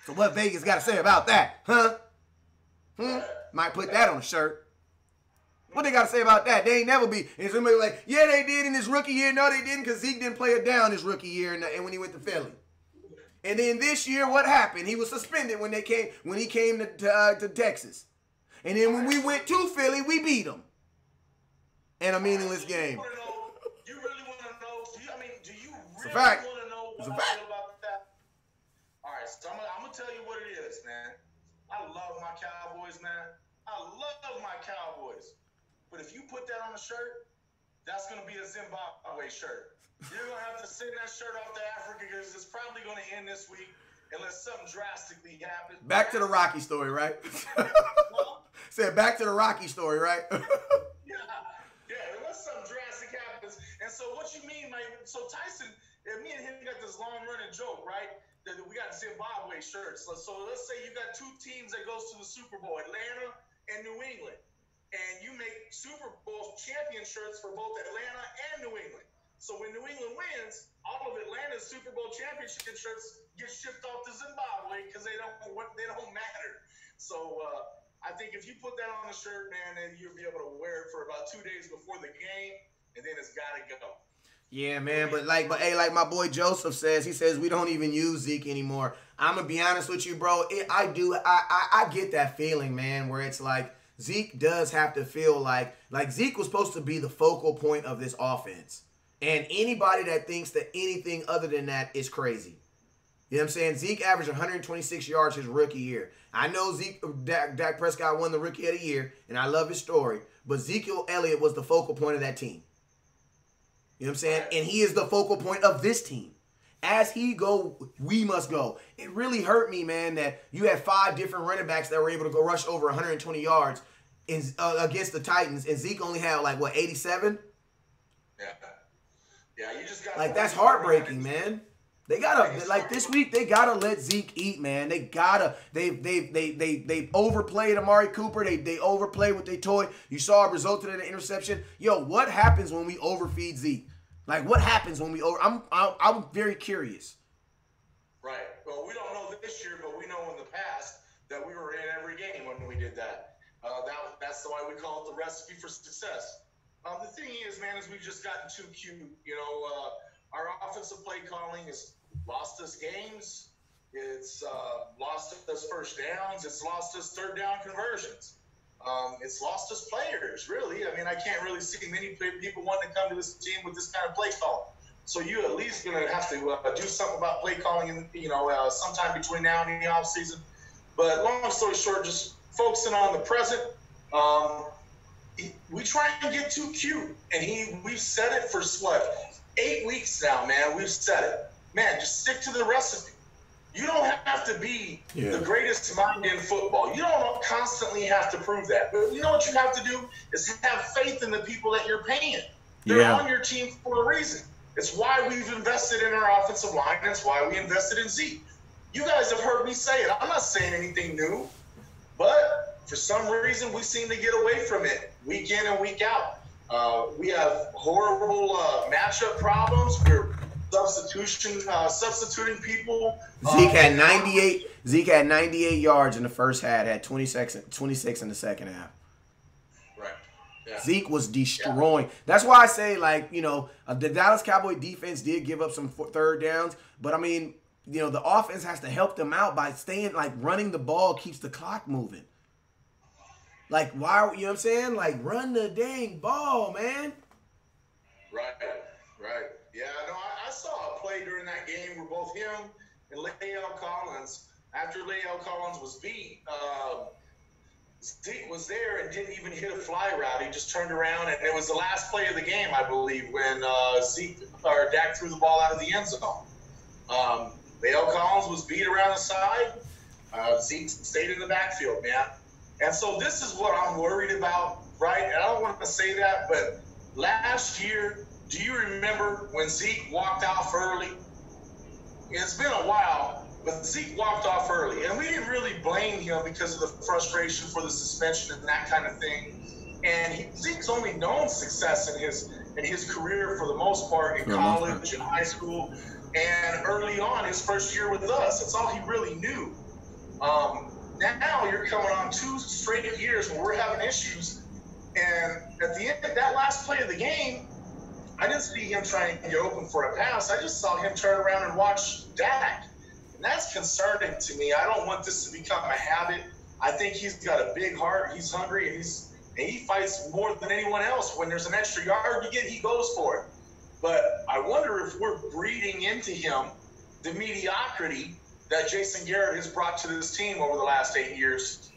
So what Vegas got to say about that, huh? Might put that on a shirt. What they got to say about that? They ain't never beat. And somebody like, yeah, they did in his rookie year. No, they didn't, because Zeke didn't play it down his rookie year and when he went to Philly. And then this year, what happened? He was suspended when he came to Texas. And then when we went to Philly, we beat him in a meaningless game. You really want to know? Do you really It's a fact. want to know It's a what I fact. feel about that? All right, so I'm going to tell you what it is, man. I love my Cowboys, man. I love my Cowboys. But if you put that on a shirt, that's going to be a Zimbabwe shirt. You're going to have to send that shirt off to Africa because it's probably going to end this week unless something drastically happens. Back to the Rocky story, right? Said back to the Rocky story, right? Yeah, unless something drastic happens. And so what you mean, Mike? So Tyson, me and him got this long-running joke, right? That we got Zimbabwe shirts. So let's say you got two teams that goes to the Super Bowl, Atlanta and New England. And you make Super Bowl champion shirts for both Atlanta and New England. So when New England wins, all of Atlanta's Super Bowl championship shirts get shipped off to Zimbabwe because they don't matter. So I think if you put that on a shirt, man, then you'll be able to wear it for about 2 days before the game, and then it's got to go. Yeah, man, but hey, like my boy Joseph says, he says we don't even use Zeke anymore. I'm gonna be honest with you, bro. I get that feeling, man, where it's like Zeke does have to feel like Zeke was supposed to be the focal point of this offense, and anybody that thinks that anything other than that is crazy. You know what I'm saying? Zeke averaged 126 yards his rookie year. I know Dak Prescott won the Rookie of the Year, and I love his story, but Ezekiel Elliott was the focal point of that team. You know what I'm saying? And he is the focal point of this team. As he go, we must go. It really hurt me, man, that you had 5 different running backs that were able to go rush over 120 yards against the Titans, and Zeke only had, 87? Yeah. Yeah, you just got that's heartbreaking, man. They gotta this week. They gotta let Zeke eat, man. They gotta. They overplayed Amari Cooper. They overplayed with their toy. You saw it resulted in an interception. Yo, what happens when we overfeed Zeke? What happens when we over? I'm very curious. Right. Well, we don't know this year, but we know in the past that we were in every game when we did that. That's why we call it the recipe for success. The thing is, man, is we've just gotten too cute. Our offensive play calling has lost us games. It's lost us first downs. It's lost us third down conversions. It's lost us players, really. I mean, I can't really see many people wanting to come to this team with this kind of play calling. So you at least going to have to do something about play calling, sometime between now and the offseason. But long story short, just focusing on the present. We try and get too cute, and we've said it for 8 weeks now, man. We've said it. Man, just stick to the recipe. You don't have to be the greatest mind in football. You don't constantly have to prove that. But you know what you have to do is have faith in the people that you're paying. They're on your team for a reason. It's why we've invested in our offensive line, and it's why we invested in Zeke. You guys have heard me say it. I'm not saying anything new. But for some reason, we seem to get away from it week in and week out. We have horrible matchup problems. We're substituting people. Zeke had 98 yards in the first half. Had 26 in the second half. Right. Yeah. Zeke was destroying. That's why I say, the Dallas Cowboy defense did give up some third downs, but I mean, the offense has to help them out by staying running the ball keeps the clock moving. Why, you know what I'm saying? Run the dang ball, man. Right. Yeah, no, I saw a play during that game where both him and Lael Collins, after Lael Collins was beat, Zeke was there and didn't even hit a fly route. He just turned around, and it was the last play of the game, I believe, when Dak threw the ball out of the end zone. Lael Collins was beat around the side. Zeke stayed in the backfield, man. And so this is what I'm worried about, right? And I don't want to say that, but last year, do you remember when Zeke walked off early? It's been a while, but Zeke walked off early. And we didn't really blame him because of the frustration for the suspension and that kind of thing. And Zeke's only known success in his career for the most part in college and high school. And early on, his first year with us, that's all he really knew. Now you're coming on 2 straight years where we're having issues. And at the end of that last play of the game, I didn't see him trying to get open for a pass. I just saw him turn around and watch Dak. And that's concerning to me. I don't want this to become a habit. I think he's got a big heart. He's hungry, and he fights more than anyone else. When there's an extra yard to get, he goes for it. But I wonder if we're breeding into him the mediocrity that Jason Garrett has brought to this team over the last 8 years.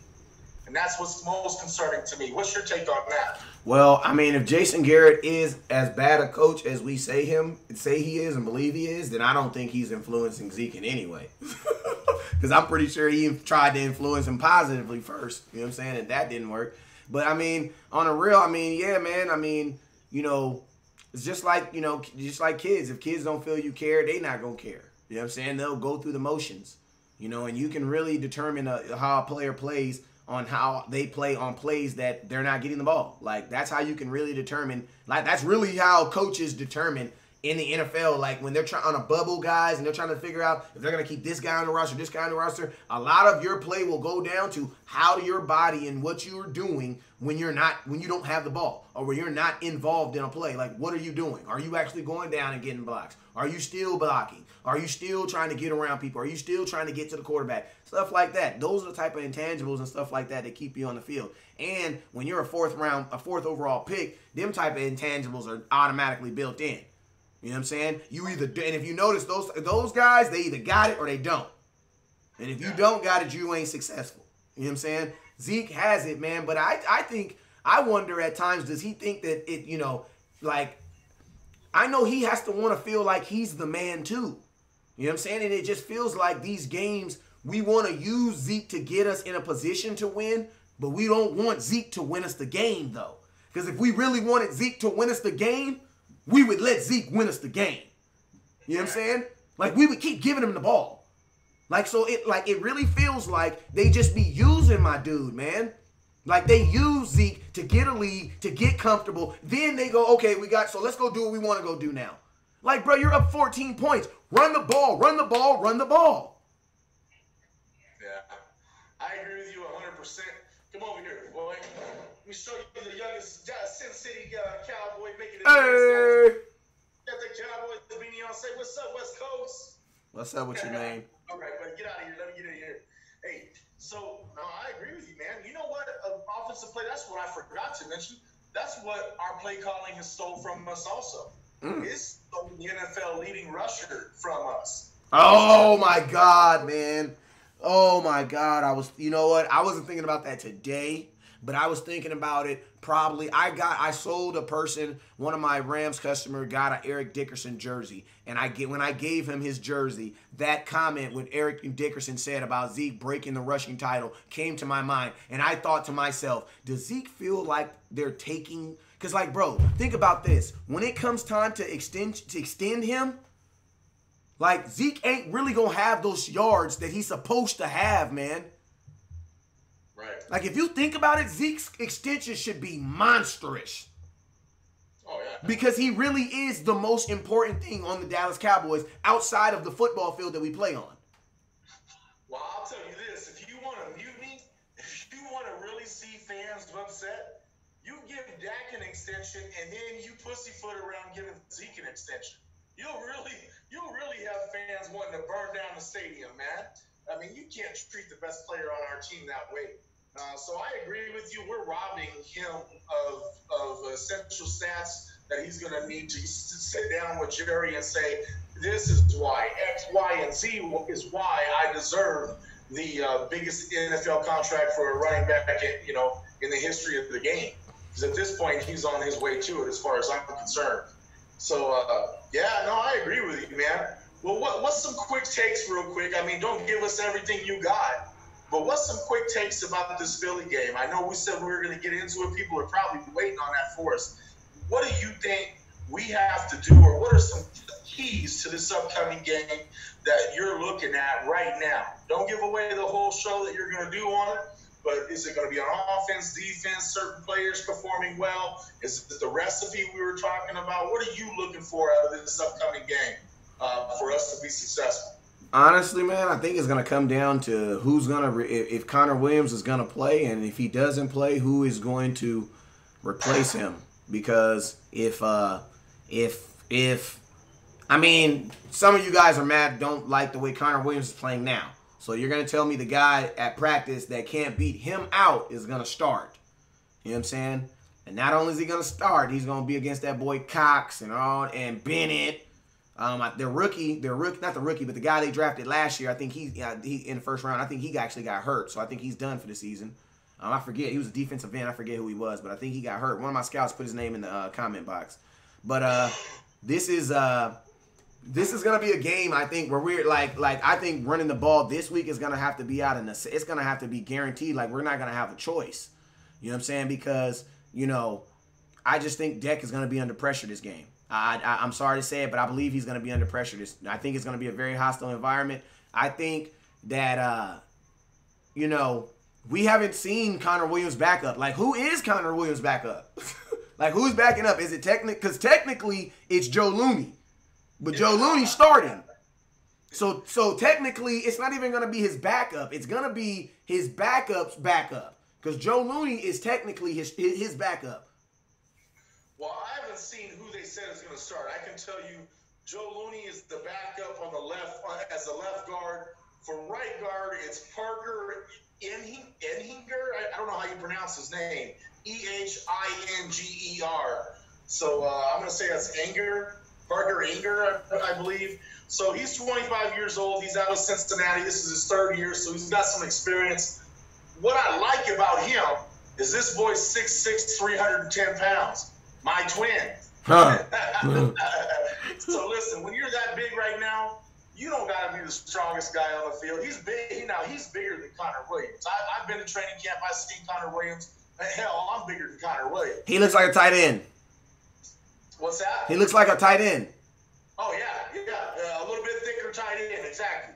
And that's what's most concerning to me. What's your take on that? Well, I mean, if Jason Garrett is as bad a coach as we say he is and believe he is, then I don't think he's influencing Zeke in any way. Because I'm pretty sure he tried to influence him positively first. You know what I'm saying? And that didn't work. But, I mean, on a real, yeah, man. I mean, it's just like kids. If kids don't feel you care, they not going to care. You know what I'm saying? They'll go through the motions, and you can really determine how a player plays on how they play on plays that they're not getting the ball. That's how you can really determine. That's really how coaches determine in the NFL, like when they're trying on a bubble, guys, and they're trying to figure out if they're going to keep this guy on the roster, this guy on the roster, a lot of your play will go down to how your body and what you're doing when you don't have the ball or when you're not involved in a play. Like, what are you doing? Are you actually going down and getting blocks? Are you still blocking? Are you still trying to get around people? Are you still trying to get to the quarterback? Stuff like that. Those are the type of intangibles and stuff like that keep you on the field. And when you're a fourth overall pick, them type of intangibles are automatically built in. You know what I'm saying? And if you notice those guys, they either got it or they don't. And if you don't got it, you ain't successful. You know what I'm saying? Zeke has it, man. But I wonder at times, does he think that it, like, I know he has to want to feel like he's the man too. You know what I'm saying? And it just feels like these games, we want to use Zeke to get us in a position to win, but we don't want Zeke to win us the game, though. Because if we really wanted Zeke to win us the game, we would let Zeke win us the game. You know what I'm saying? Like, we would keep giving him the ball. Like, so it really feels like they just be using my dude, man. Like, they use Zeke to get a lead, to get comfortable. Then they go, okay, so let's go do what we want to go do now. Like, bro, you're up 14 points. Run the ball, run the ball, run the ball. Yeah, I agree with you 100%. Come over here, boy. Let me show you the youngest Sin City Cowboy making it. Hey. Got the Cowboys beanie on. Say, what's up, West Coast? What's up with you, man? All right, buddy, get out of here. Let me get in here. Hey, so, no, I agree with you, man. You know what? Offensive play, that's what I forgot to mention. That's what our play calling has stole from us also. It's the NFL leading rusher from us. Oh, my God, man. Oh, my God. You know what? I wasn't thinking about that today, but I was thinking about it probably. I sold a person, one of my Rams customer got an Eric Dickerson jersey. And when I gave him his jersey, that comment when Eric Dickerson said about Zeke breaking the rushing title came to my mind. And I thought to myself, does Zeke feel like they're taking... Because, like, bro, think about this. When it comes time to extend him, like, Zeke ain't really going to have those yards that he's supposed to have, man. Right. Like, if you think about it, Zeke's extension should be monstrous. Oh, yeah. Because he really is the most important thing on the Dallas Cowboys outside of the football field that we play on. Well, I'll tell you this. If you want a mutiny, if you want to really see fans upset, you give Dak an extension, and then you pussyfoot around giving Zeke an extension. You'll really have fans wanting to burn down the stadium, man. I mean, you can't treat the best player on our team that way. So I agree with you. We're robbing him of essential stats that he's going to need to sit down with Jerry and say, this is why, X, Y, and Z is why I deserve the biggest NFL contract for a running back, in the history of the game. Because at this point, he's on his way to it as far as I'm concerned. So, I agree with you, man. Well, what's some quick takes real quick? I mean, don't give us everything you got, but what's some quick takes about this Philly game? I know we said we were going to get into it. People are probably waiting on that for us. What do you think we have to do, or what are some keys to this upcoming game that you're looking at right now? Don't give away the whole show that you're going to do on it. But is it going to be on offense, defense, certain players performing well? Is it the recipe we were talking about? What are you looking for out of this upcoming game for us to be successful? Honestly, man, I think it's going to come down to who's going to if Connor Williams is going to play, and if he doesn't play, who is going to replace him? Because if I mean, some of you guys are mad, don't like the way Connor Williams is playing now. So you're going to tell me the guy at practice that can't beat him out is going to start. You know what I'm saying? And not only is he going to start, he's going to be against that boy Cox and Bennett. Not the rookie, but the guy they drafted last year. I think he in the first round, I think he actually got hurt. So I think he's done for the season. I forget. He was a defensive end. I forget who he was, but I think he got hurt. One of my scouts put his name in the comment box. But this is gonna be a game, I think, where we're like I think running the ball this week is gonna have to be it's gonna have to be guaranteed. Like, we're not gonna have a choice. You know what I'm saying? Because I just think Dak is gonna be under pressure this game. I'm sorry to say it, but I believe he's gonna be under pressure. I think it's gonna be a very hostile environment. I think that we haven't seen Connor Williams back up. Like, who is Connor Williams back up? Like, who's backing up? Is it because technically it's Joe Looney. But Joe Looney's starting. So technically, it's not even going to be his backup. It's going to be his backup's backup. Because Joe Looney is technically his backup. Well, I haven't seen who they said is going to start. I can tell you Joe Looney is the backup on the left as a left guard. For right guard, it's Parker Ehinger. I don't know how you pronounce his name. Ehinger. So I'm going to say that's Parker Ehinger, I believe. So he's 25 years old. He's out of Cincinnati. This is his third year, so he's got some experience. What I like about him is this boy's 6'6", 310 pounds. My twin. Huh. So listen, when you're that big right now, you don't got to be the strongest guy on the field. He's big. He's bigger than Connor Williams. I've been to training camp. I've seen Connor Williams. Hell, I'm bigger than Connor Williams. He looks like a tight end. What's that? He looks like a tight end. Oh, yeah. A little bit thicker tight end, exactly.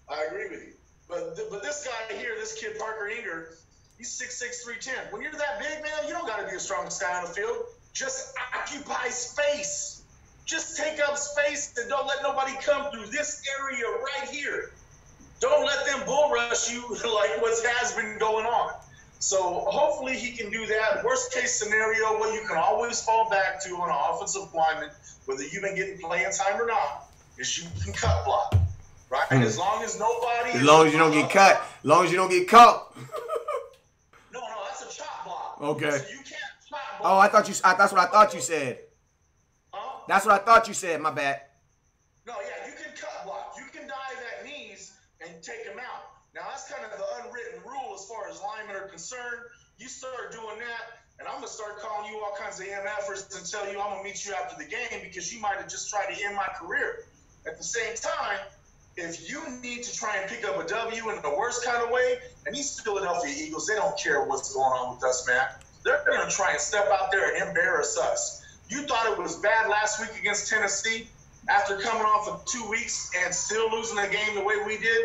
I agree with you. But this guy here, this kid, Parker Ehinger, he's 6'6", 310. When you're that big, man, you don't got to be the strongest guy on the field. Just occupy space. Just take up space and don't let nobody come through this area right here. Don't let them bull rush you like what has been going on. So hopefully he can do that. Worst case scenario, what you can always fall back to on an offensive lineman, whether you've been getting playing time or not, is you can cut block. Right? As long as nobody... As long as you don't get cut. As long as you don't get caught. No, that's a chop block. Okay. So you can't chop block. Oh, that's what I thought you said. Huh? That's what I thought you said. My bad. No, yeah, you can cut block. You can dive at knees and take them out. Now, that's kind of the unwritten rule as far as linemen are concerned. You start doing that, and I'm going to start calling you all kinds of MFers and tell you I'm going to meet you after the game because you might have just tried to end my career. At the same time, if you need to try and pick up a W in the worst kind of way, and these Philadelphia Eagles, they don't care what's going on with us, man. They're going to try and step out there and embarrass us. You thought it was bad last week against Tennessee after coming off of 2 weeks and still losing the game the way we did?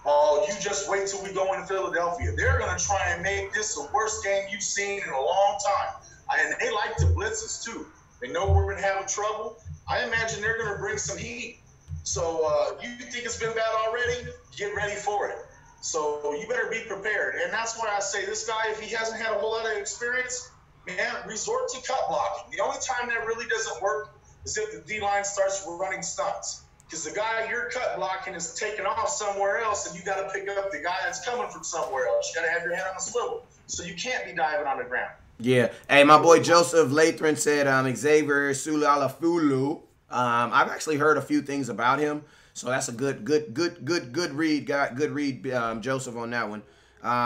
Oh, you just wait till we go into Philadelphia. They're going to try and make this the worst game you've seen in a long time. And they like to blitz us, too. They know we're going to have trouble. I imagine they're going to bring some heat. So you think it's been bad already? Get ready for it. So you better be prepared. And that's why I say this guy, if he hasn't had a whole lot of experience, man, resort to cut blocking. The only time that really doesn't work is if the D-line starts running stunts. Because the guy you're cut blocking is taking off somewhere else, and you got to pick up the guy that's coming from somewhere else. You got to have your head on the swivel. So you can't be diving on the ground. Yeah. Hey, my boy Joseph Lathran said Xavier Sulalafulu. I've actually heard a few things about him, so that's a good read. Good read, Joseph, on that one.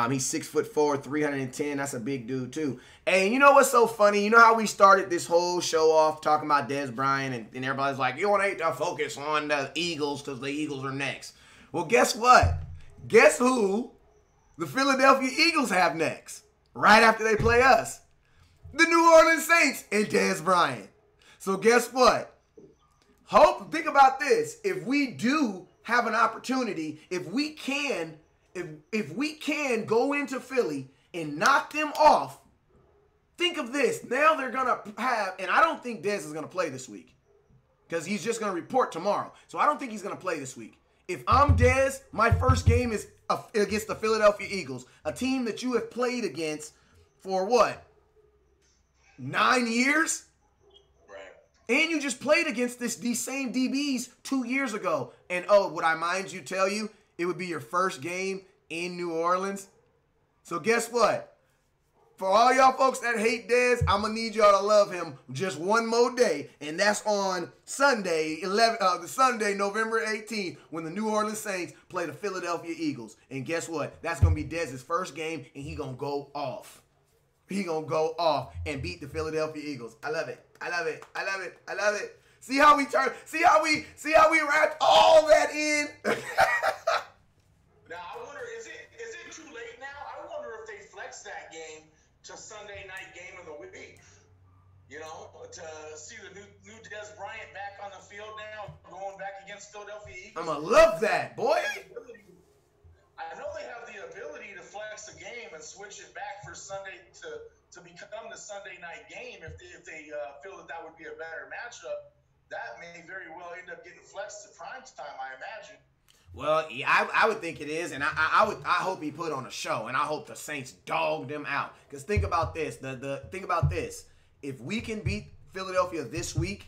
He's 6'4", 310. That's a big dude too. And you know what's so funny? You know how we started this whole show off talking about Dez Bryant, and everybody's like, you want to focus on the Eagles because the Eagles are next. Well, guess what? Guess who the Philadelphia Eagles have next? Right after they play us, the New Orleans Saints and Dez Bryant. So guess what? Think about this. If we do have an opportunity, if we can go into Philly and knock them off, think of this. Now they're going to have, and I don't think Dez is going to play this week because he's just going to report tomorrow. So I don't think he's going to play this week. If I'm Dez, my first game is against the Philadelphia Eagles, a team that you have played against for what? 9 years? And you just played against these same DBs 2 years ago. And, would I mind you tell you, it would be your first game in New Orleans? So guess what? For all y'all folks that hate Dez, I'm going to need y'all to love him just one more day. And that's on Sunday, November 18th, when the New Orleans Saints play the Philadelphia Eagles. And guess what? That's going to be Dez's first game, and he's going to go off. He's going to go off and beat the Philadelphia Eagles. I love it. I love it. I love it. I love it. See how we wrapped all that in? Now, I wonder, is it too late now? I wonder if they flex that game to Sunday night game of the week. You know, to see the new Dez Bryant back on the field now, going back against Philadelphia Eagles. I'm going to love that, boy. I know they have the ability to flex a game and switch it back for Sunday to become the Sunday night game if they feel that would be a better matchup. that may very well end up getting flexed to prime time, I imagine. Well, yeah, I would think it is, and I hope he put on a show, and I hope the Saints dog them out. Because think about this, think about this. If we can beat Philadelphia this week,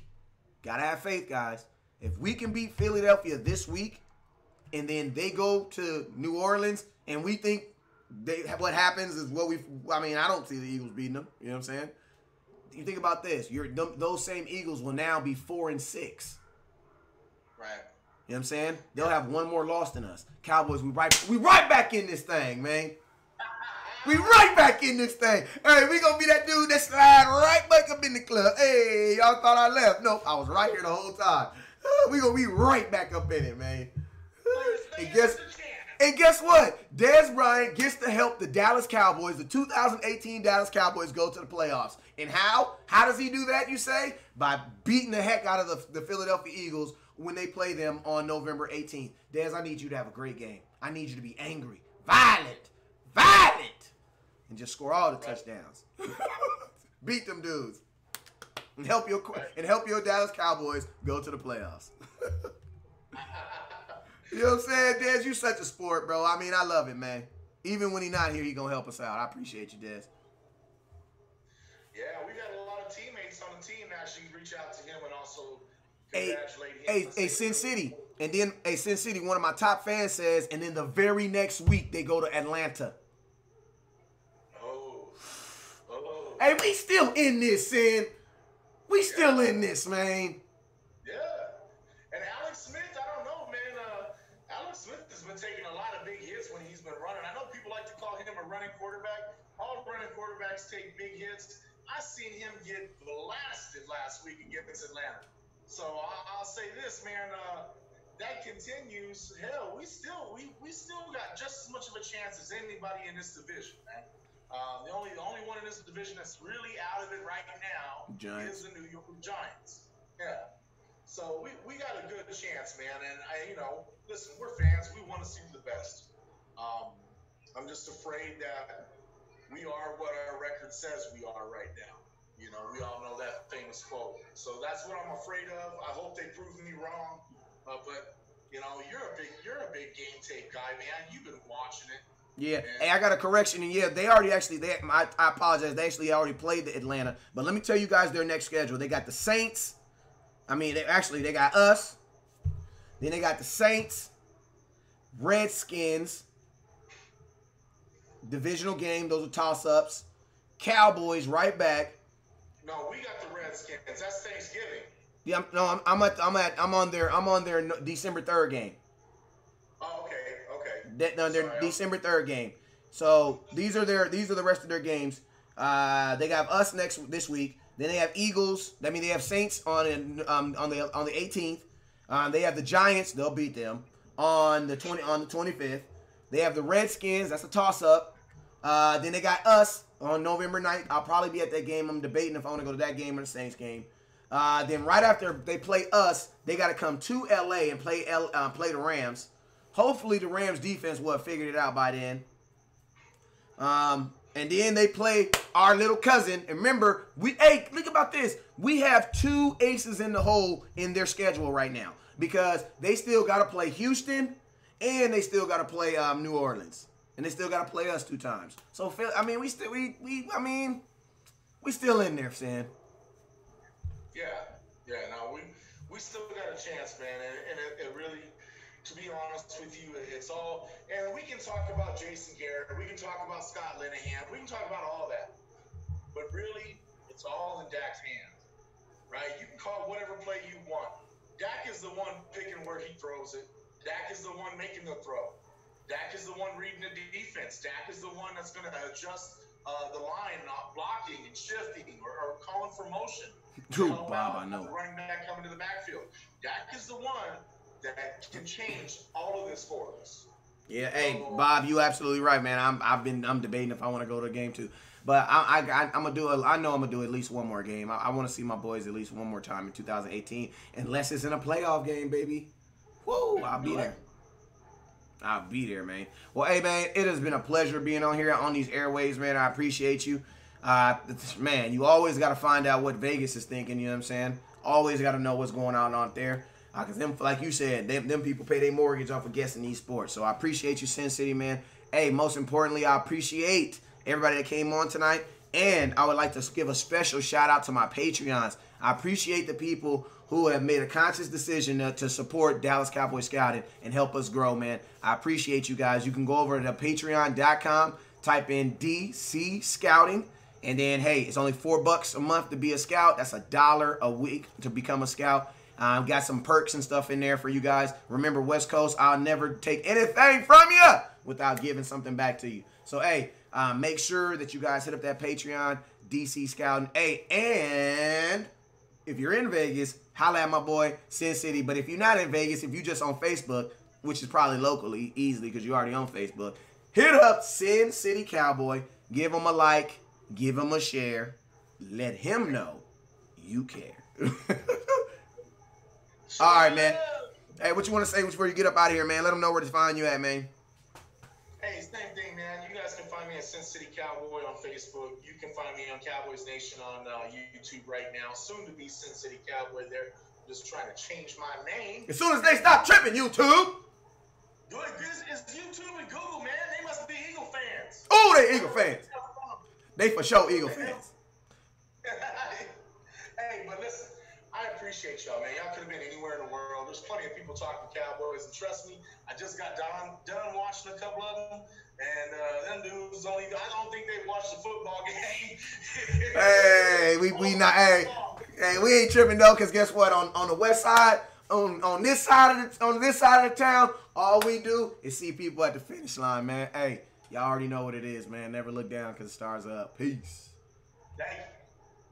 gotta have faith, guys. If we can beat Philadelphia this week, and then they go to New Orleans, and we think what happens is I don't see the Eagles beating them. You know what I'm saying? You think about this. Those same Eagles will now be 4-6. Right. You know what I'm saying? They'll have one more loss than us. Cowboys, we right back in this thing, man. We right back in this thing. Hey, we gonna be that dude that slide right back up in the club. Hey, y'all thought I left. Nope, I was right here the whole time. We gonna be right back up in it, man. And guess what? Dez Bryant gets to help the Dallas Cowboys, the 2018 Dallas Cowboys, go to the playoffs. And how? How does he do that, you say? By beating the heck out of the Philadelphia Eagles when they play them on November 18th. Dez, I need you to have a great game. I need you to be angry, violent, and just score all the touchdowns. Beat them dudes. And help your Dallas Cowboys go to the playoffs. You know what I'm saying, Dez? You such a sport, bro. I mean, I love it, man. Even when he's not here, he gonna help us out. I appreciate you, Dez. Yeah, we got a lot of teammates on the team that actually reach out to him and also congratulate him. Hey, Sin City. And then, Sin City, one of my top fans says, and then the very next week, they go to Atlanta. Oh. Hey, we still in this, Sin. We still in this, man. Yeah. And Alex Smith, I don't know, man. Alex Smith has been taking a lot of big hits when he's been running. I know people like to call him a running quarterback. All running quarterbacks take big hits. I seen him get blasted last week against Atlanta. So I'll say this, man. That continues. Hell, we still got just as much of a chance as anybody in this division, man. The only one in this division that's really out of it right now is the New York Giants. Yeah. So we got a good chance, man. And listen, we're fans. We want to see the best. I'm just afraid that we are what our record says we are right now. We all know that famous quote. So that's what I'm afraid of. I hope they prove me wrong. But you're a big game tape guy, man. You've been watching it. Yeah. Hey, I got a correction. And yeah, they already I apologize. They actually already played the Atlanta. But let me tell you guys their next schedule. They got the Saints. They got us. Then they got the Saints, Redskins, divisional game. Those are toss-ups. Cowboys right back. No, we got the Redskins. That's Thanksgiving. Yeah, I'm on their December 3rd game. Oh, okay. Their December 3rd game. So these are the rest of their games. They got us this week. Then they have Eagles. I mean, they have Saints on the 18th. They have the Giants. They'll beat them on the 25th. They have the Redskins. That's a toss-up. Then they got us on November 9th. I'll probably be at that game. I'm debating if I want to go to that game or the Saints game. Then right after they play us, they got to come to LA and play the Rams. Hopefully the Rams defense will have figured it out by then. And then they play our little cousin. And remember, think about this. We have 2 aces in the hole in their schedule right now because they still got to play Houston and they still got to play New Orleans. And they still got to play us 2 times. So, I mean, we still in there, Sam. Yeah. No, we still got a chance, man. And it really, to be honest with you, it's all. And we can talk about Jason Garrett. We can talk about Scott Linehan. We can talk about all that. But really, it's all in Dak's hands, right? You can call whatever play you want. Dak is the one picking where he throws it. Dak is the one making the throw. Dak is the one reading the defense. Dak is the one that's going to adjust the line, not blocking and shifting or calling for motion. Dude, Bob, I know. Running back coming to the backfield. Dak is the one that can change all of this for us. Yeah, hey, Bob, you absolutely right, man. I'm debating if I want to go to a game too, but I'm gonna do it. I know I'm gonna do at least one more game. I want to see my boys at least one more time in 2018, unless it's in a playoff game, baby. Woo, I'll be there. I'll be there, man. Well, hey, man, it has been a pleasure being on here on these airwaves, man. I appreciate you. Man, you always got to find out what Vegas is thinking, you know what I'm saying? Always got to know what's going on out there. Because them, like you said, them people pay their mortgage off of guessing these sports. So I appreciate you, Sin City, man. Hey, most importantly, I appreciate everybody that came on tonight. And I would like to give a special shout out to my Patreons. I appreciate the people who have made a conscious decision to support Dallas Cowboy Scouting and help us grow, man. I appreciate you guys. You can go over to patreon.com, type in DC Scouting, and then, hey, it's only $4 a month to be a scout. That's $1 a week to become a scout. I've got some perks and stuff in there for you guys. Remember, West Coast, I'll never take anything from you without giving something back to you. So, hey, make sure that you guys hit up that Patreon, DC Scouting. Hey, and if you're in Vegas, holla at my boy, Sin City. But if you're not in Vegas, if you're just on Facebook, which is probably locally, easily, because you're already on Facebook, hit up Sin City Cowboy. Give him a like. Give him a share. Let him know you care. All right, man. Hey, what you want to say before you get up out of here, man? Let them know where to find you at, man. Hey, same thing, man. You guys can find me at Sin City Cowboy on Facebook. You can find me on Cowboys Nation on YouTube right now. Soon to be Sin City Cowboy there. Just trying to change my name. As soon as they stop tripping, YouTube. It's YouTube and Google, man. They must be Eagle fans. Oh, they Eagle fans. They for sure Eagle fans. Hey, but listen, I appreciate y'all, man. Y'all could have been anywhere in the world. There's plenty of people talking Cowboys, and trust me, I just got done watching a couple of them, and them dudes I don't think they watched the football game. Hey, we not. Hey, we ain't tripping though, cause guess what? On the west side, on this side of the town, all we do is see people at the finish line, man. Hey, y'all already know what it is, man. Never look down, cause the stars are up. Peace. Thank you.